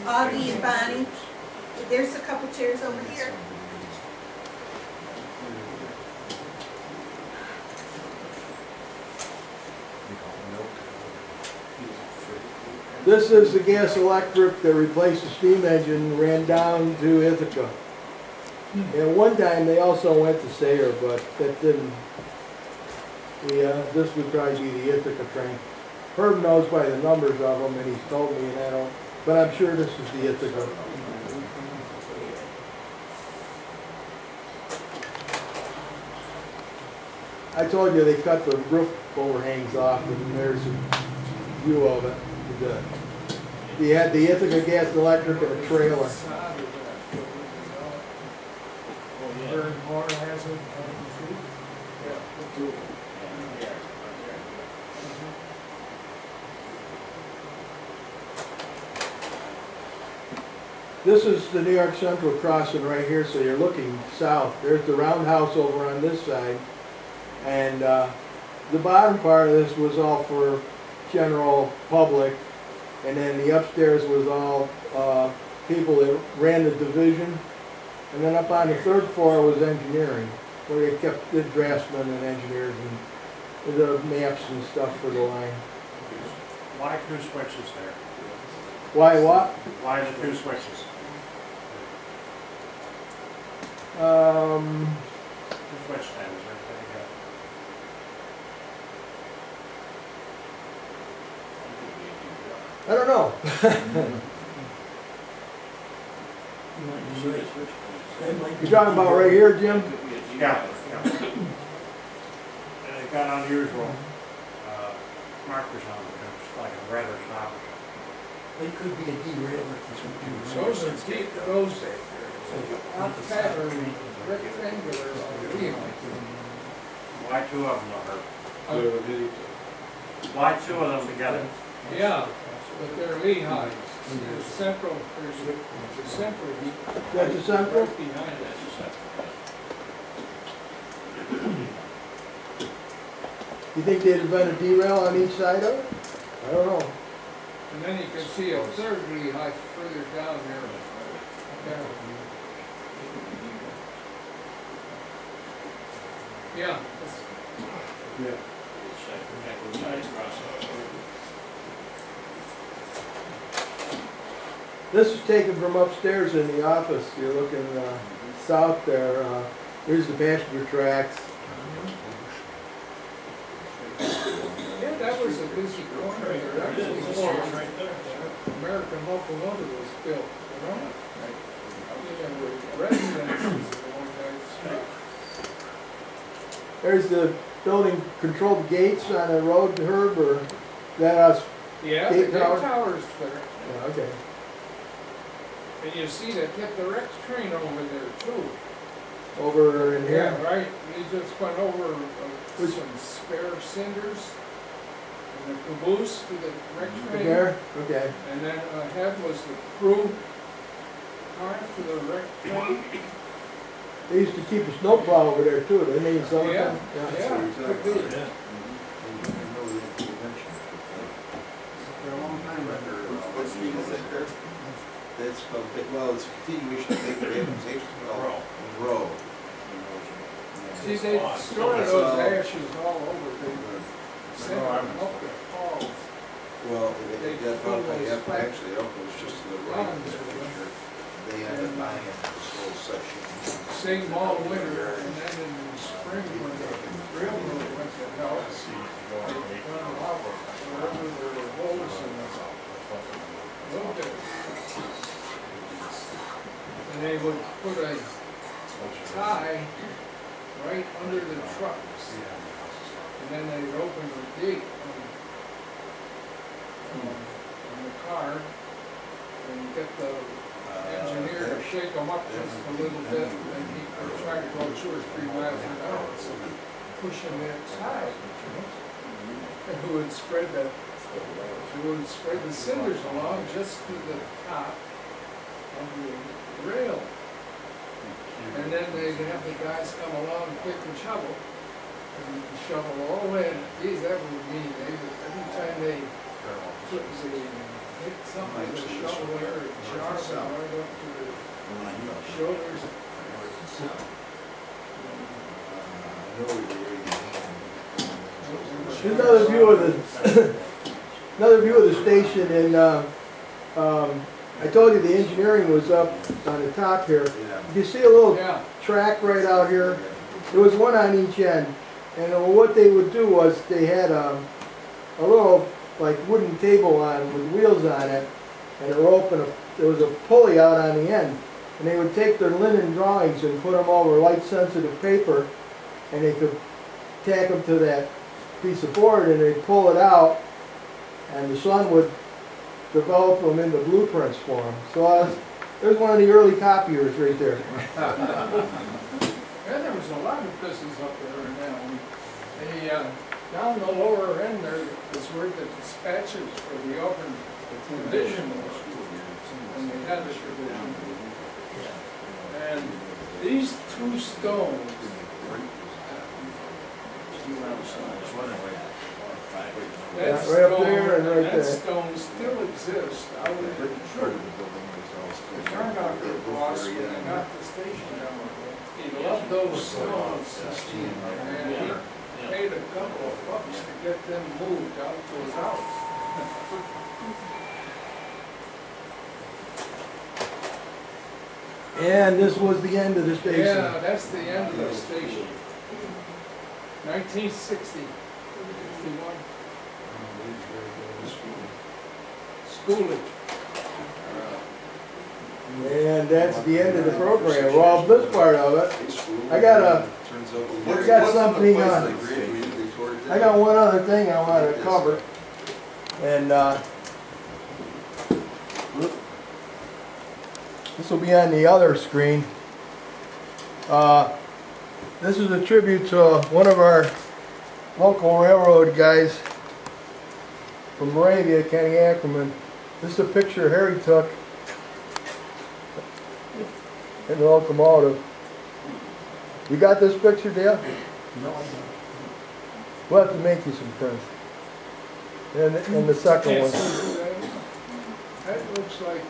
Augie and Bonnie, there's a couple chairs over here. This is the gas electric that replaced the steam engine, ran down to Ithaca. And one time they also went to Sayre, but that didn't. This would probably be the Ithaca train. Herb knows by the numbers of them, and he's told me, and I don't. But I'm sure this is the Ithaca. I told you they cut the roof overhangs off, and there's a view of it. You had the Ithaca gas and electric and a trailer. This is the New York Central crossing right here, so you're looking south. There's the roundhouse over on this side. And the bottom part of this was all for general public. And then the upstairs was all people that ran the division. And then up on the third floor was engineering, where they kept the draftsmen and engineers and the maps and stuff for the line. Why two switches there? Why what? Why the two switches? Two switch stands, right? I don't know. You're talking about right here, Jim? Yeah. And it got unusual markers on it. It's like a rather top. They could be a derailment. Those are deep, those pattern rectangular wheels. Why two of them are? Why two of them together? Yeah, but they're Lehighs. There's central, there's the central. That's the central? Right behind it. You think they'd have been a derail on each side of it? I don't know. And then you can see a third Lehigh further down there. Yeah. This is taken from upstairs in the office. You're looking south there. Here's the passenger tracks. Yeah, that was a busy corner there. Actually, before American locomotive was built, you know? Residences along that street. There's the building controlled gates on the road, Herb, or that us? Yeah, the Gate gate tower? tower's there. Yeah, okay. And you see they kept the Rex train over there too. Over in here? Yeah, right. We just went over some spare cinders and the caboose for the Rex train. There? Okay. And then ahead was the crew car for the Rex train. They used to keep a snowplow over there too, didn't they? So Yeah, could be. What street is it, Kurt? That's called, well, it's a continuation of Baker Avenue, Row. See, they stored those ashes all over. They sent them up the halls. Well, They that fill probably those have, flat actually, up was just to the right. ponds. They ended up buying it, this whole section. Same all winter, and then in the spring when the railroad went to hell, they found out wherever there were holes in the little bit. And they would put a tie right under the trucks. And then they'd open the gate on the car and get the engineer to shake them up just a little bit, and he would try to go 2 or 3 miles an hour, so pushing that tie. And who would spread the cinders along just to the top of the rail. And then they'd have the guys come along, pick and shovel all in. Geez, that would mean every time they Something like a shoulder, sharp, and right up to the shoulders. Here's another view of the another view of the station, and I told you the engineering was up on the top here. You see a little Yeah. track right out here. There was one on each end, and what they would do was they had a little like wooden table on with wheels on it, and a rope, and there was a pulley out on the end, and they would take their linen drawings and put them over light sensitive paper, and they could tack them to that piece of board, and they'd pull it out, and the sun would develop them into blueprints for them. So there's one of the early copiers right there. Yeah, there was a lot of business up there now. Down the lower end there is where the dispatches for the Auburn division was. And they had the division. And these two stones, Yeah, right up there and right that there. stone still exists out in the troop. It turned out good boss when I got the station down. He loved those stones. And he paid a couple of bucks to get them moved out to his house. And this was the end of the station. Yeah, that's the end of the station. 1960, 61. Schooling. And that's the end of the program. Well, this part of it, I got something on. I got one other thing I want to cover, and this will be on the other screen. This is a tribute to one of our local railroad guys from Moravia, Kenny Ackerman. This is a picture Harry took in the locomotive. You got this picture, Dale? No, I don't. We'll have to make you some prints. And the second one. That looks like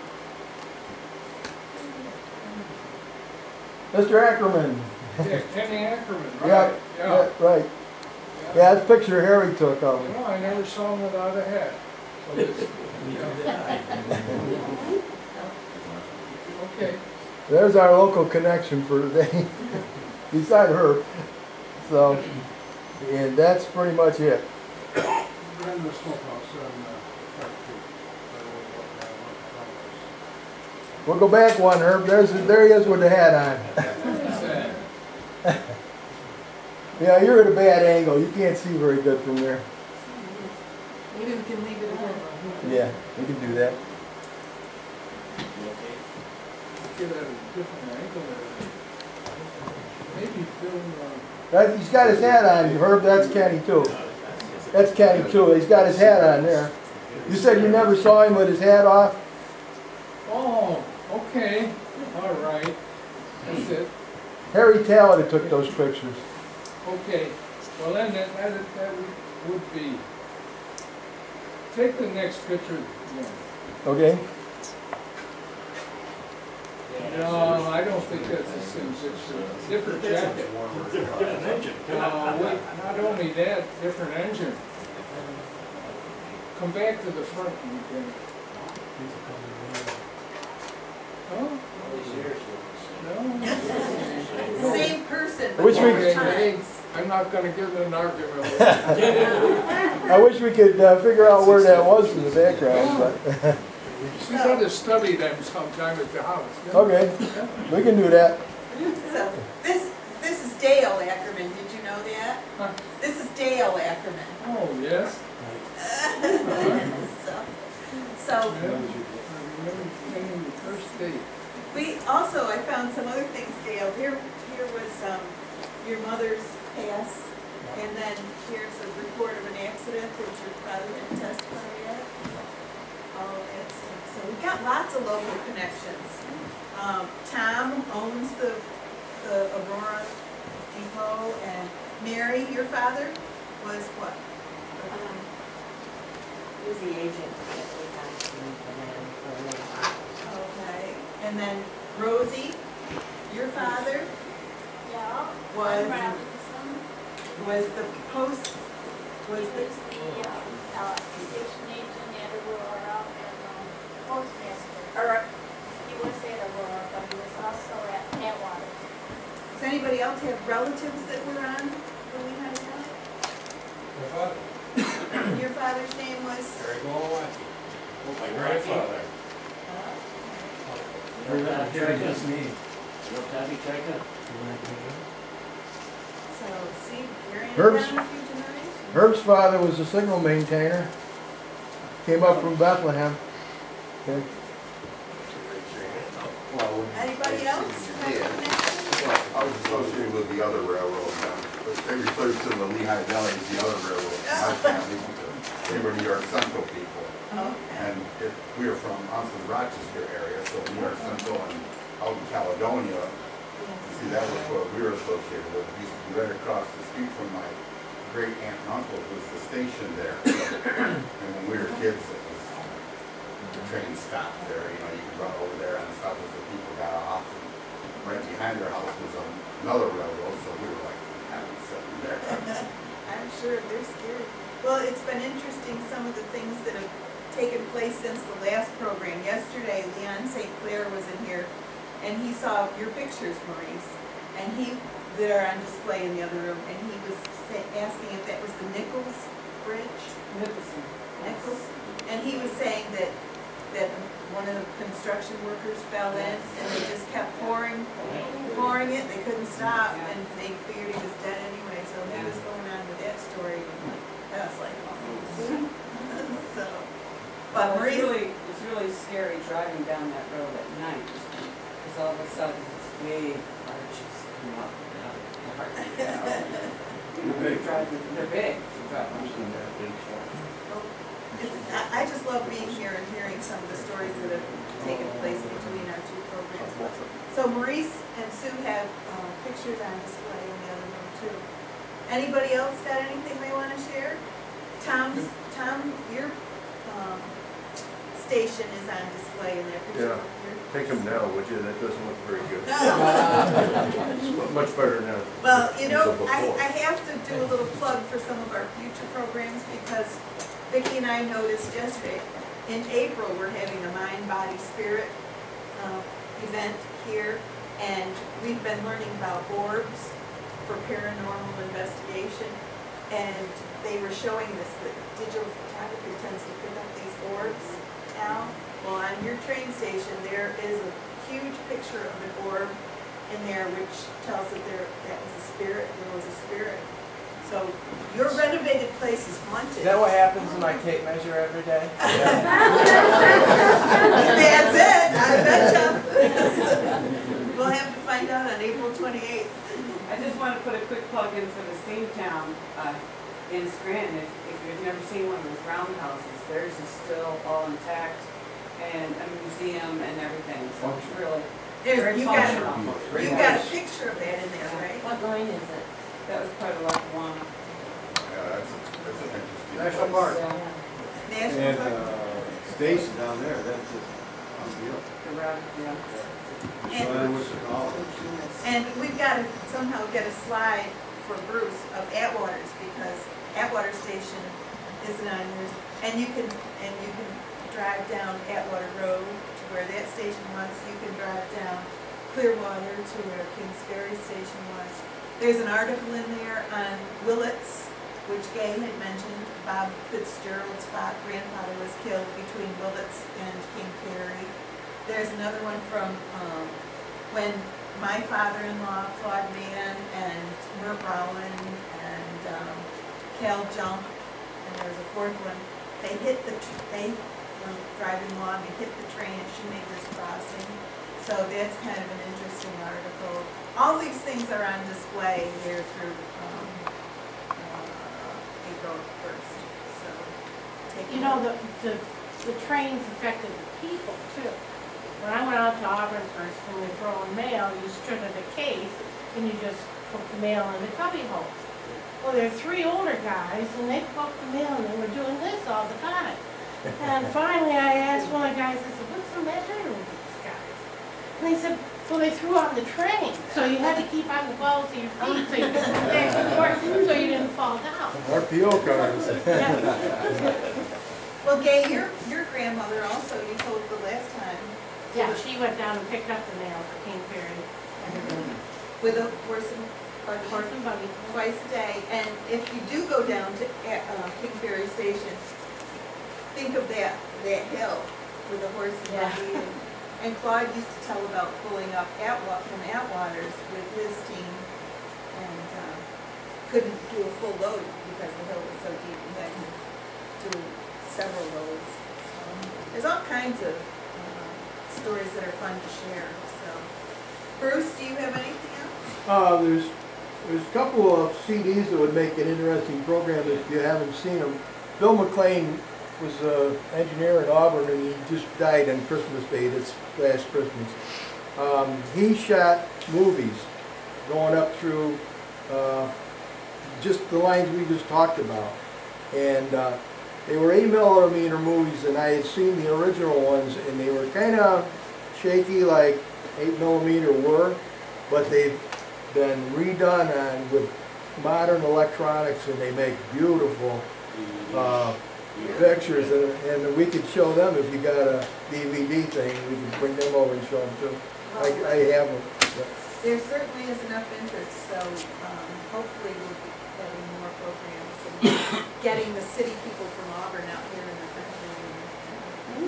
Mr. Ackerman. yeah, Kenny Ackerman, right? Yeah, yeah, right. Yeah, that's a picture Harry took of him. No, I never saw him without a hat. So it's- okay. There's our local connection for today, beside her. So, and that's pretty much it. We'll go back one, Herb. There he is with the hat on. Yeah, you're at a bad angle. You can't see very good from there. Maybe we can leave it alone. Yeah, we can do that. Get at a different angle there. Maybe film. He's got his hat on, Herb. That's Kenny too. That's Kenny too. He's got his hat on there. You said you never saw him with his hat off? Oh, okay. All right. That's it. Harry Taylor took those pictures. Okay. Well, then that would be. Take the next picture. Yeah. Okay? No, I don't think that's the same picture. Different jacket. Different engine. Wait, not only that, different engine. Come back to the front and you can. Huh? No. Same person, but Which we- different times. I'm not gonna get in an argument with I wish we could figure out where that was from the background, but you gotta study them sometime at the house. Yeah? okay, we can do that. So, this is Dale Ackerman, did you know that? Huh? This is Dale Ackerman. Oh, yes. So, Yeah. I remember getting the first date. we also, I found some other things, Dale. Here was your mother's pass, and then here's a report of an accident that your father didn't testify at. All of that stuff. So we got lots of local connections. Tom owns the Aurora Depot, and Mary, your father, was what? was the agent that we got to and for a little while. Okay, and then Rosie, your father Yeah. was, Robinson. was the post, He was was the, the station agent at Aurora and postmaster. Or he was at Aurora, but he was also at Atwater. does anybody else have relatives that were on the Lehigh Valley? My father, Your father's name was? Harry Golowacki. My grandfather. Just me. So, see, carrying it Herb's- down a few generations. Herb's father was a signal maintainer. Came up from Bethlehem. Okay. Anybody else? have a connection? I was associated with the other railroad, but they referred to the Lehigh Valley as the other railroad. My family, they were New York Central people. Okay. And we were from, I'm from the Rochester area, so New York Central and out in Caledonia, see, that was what we were associated with. We used to be right across the street from my great aunt and uncle was the station there. And when we were kids, it was, the train stopped there, you know, you could run over there and stuff as the people got off. And right behind our house was another railroad, so we were like, having sitting there. I'm sure they're scary. Well, it's been interesting, some of the things that have taken place since the last program. Yesterday, Leon St. Clair was in here, and he saw your pictures, Maurice, and that are on display in the other room, and he was asking if that was the Nichols Bridge? Nichols? And he was saying that one of the construction workers fell in, and they just kept pouring it, they couldn't stop, and they figured he was dead anyway, so he was going on with that story. I was like, oh. So, but Maurice, It's really scary driving down that road at night, because all of a sudden it's big arches come up. They're big. I just love being here and hearing some of the stories that have taken place between our two programs. So Maurice and Sue have pictures on display in the other room too. Anybody else got anything they want to share? Tom, your station is on display in there. Yeah. Take them now, would you? That doesn't look very good. No. Much better now. Well, you know, I have to do a little plug for some of our future programs because Vicki and I noticed yesterday, in April, we're having a Mind, Body, Spirit event here, and we've been learning about orbs for paranormal investigation, and they were showing this, that digital photography tends to pick up these orbs now. Well, on your train station, there is a huge picture of an orb in there which tells that that was a spirit, there was a spirit. So your renovated place is haunted. Is that what happens when I tape measure every day? That's it, I betcha. We'll have to find out on April 28th. I just want to put a quick plug in for the Steamtown in Scranton. If you've never seen one of those roundhouses, theirs is still all intact, and a museum and everything, so it's really very functional. You got a picture of that in there, right? What line is it? That was part of Lackawanna. Yeah, that's an interesting. National place. Park. National And Park. station down there, that's just unreal. And we've got to somehow get a slide for Bruce of Atwater's, because Atwater Station isn't on yours. And you can drive down Atwater Road to where that station was. You can drive down Clearwater to where Kings Ferry Station was. There's an article in there on Willits, which Gay had mentioned. Bob Fitzgerald's grandfather was killed between Willits and King Ferry. There's another one from when my father-in-law, Claude Mann, and Mert Rowan, and Cal Jump, and there's a fourth one. They were driving along and hit the train at Shoemaker's Crossing. So that's kind of an interesting article. All these things are on display here through April 1st. So, You know, the trains affected the people too. When I went out to Auburn first, when we were throwing mail, you stood in a case and you just put the mail in the cubby holes. Well, there are three older guys and they poked the mail and they were doing this all the time. And finally I asked one of the guys, I said, what's the matter with these guys? And they said, well, they threw out the train, so you had to keep on the balls of your feet so you didn't go back and forth, so you didn't fall down. RPO cars. Well, Gay, your grandmother also, you told the last time. Yeah, she went down and picked up the mail for King Ferry. With a horse and Horse and buggy. twice a day. And if you do go down to King Ferry Station, think of that hill with the horse and buggy. And Claude used to tell about pulling up from Atwaters with his team and couldn't do a full load because the hill was so deep. He had to do several loads. So there's all kinds of stories that are fun to share. So, Bruce, do you have anything else? There's a couple of CDs that would make an interesting program if you haven't seen them. Bill McLean was an engineer in Auburn, and he just died on Christmas Day, this last Christmas. He shot movies going up through just the lines we just talked about. And they were 8mm movies, and I had seen the original ones, and they were kind of shaky like 8mm were, but they've been redone with modern electronics, and they make beautiful pictures, and we could show them if you got a DVD thing. We can bring them over and show them too. I have them. There certainly is enough interest, so hopefully we'll be having more programs and getting the city people from Auburn out here in the country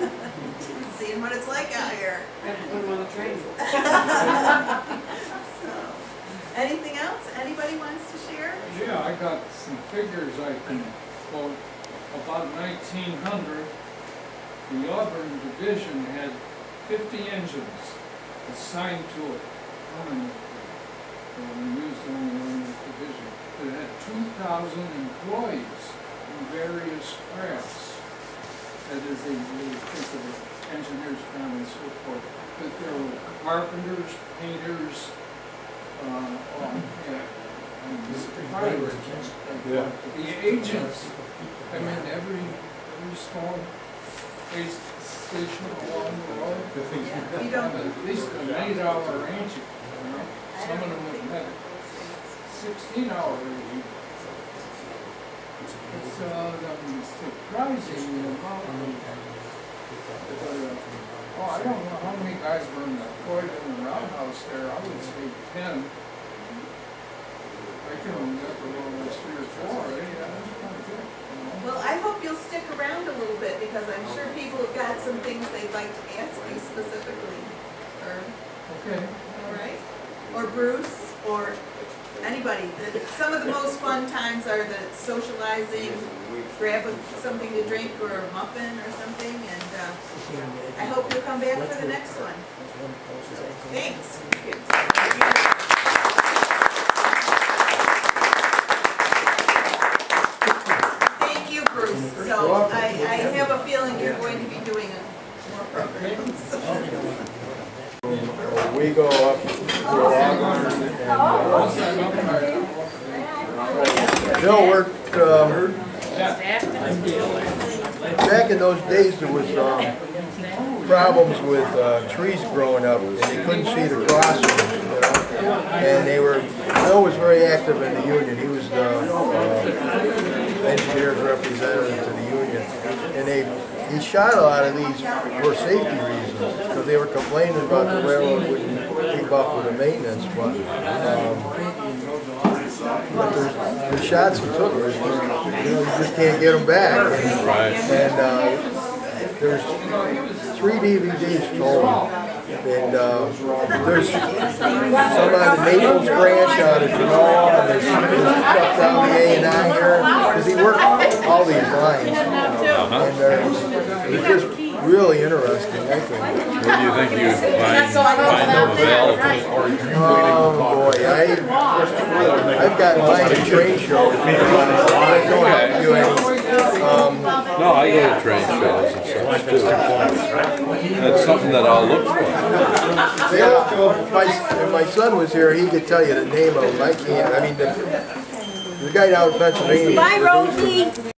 and seeing what it's like out here. Have to put them on the train. So, anything else anybody wants to share? Yeah, I got some figures I can quote. About 1900, the Auburn Division had 50 engines assigned to it permanently. We used only one division. It had 2,000 employees in various crafts. That is, they think of it, engineers, and so forth. But there were carpenters, painters, the agents. I mean, every small station along the road, You don't at least an 8-hour agent, you know. Some of them have had 16-hour agent. It's surprising amount of, I don't know how many guys were employed in the roundhouse there. I would say 10. I can remember one was 3 or 4, yeah, that's kind of good. Well, I hope you'll stick around a little bit because I'm sure people have got some things they'd like to ask you specifically. Okay. All right? Or Bruce, or anybody. Some of the most fun times are the socializing, grab something to drink or a muffin or something, and I hope you'll come back for the next one. Thanks. Thank you, Bruce. So I have a feeling you're going to be doing more programs. We go up to Auburn, and Bill worked, back in those days there was problems with trees growing up, and they couldn't see the crossings, you know? And Bill was very active in the union. He was the engineer's representative to the union, and he shot a lot of these for safety reasons, because they were complaining about the railroad wouldn't keep up with the maintenance, but the shots he took were just, you just can't get them back. And there's 3 DVDs total. And there's some on the Naples branch out of Genoa, and there's stuff down the A&I here, because he worked all these lines. And they're just really interesting, I think. Where do you think you'd find them available? Oh boy, I've gotten mine at train shows. I don't have to do any. No, I go to train shows and such too. That's something that I'll look for. Yeah, if my son was here, he could tell you the name of them. I can't. I mean, the guy down in Pennsylvania. Bye, Rosie.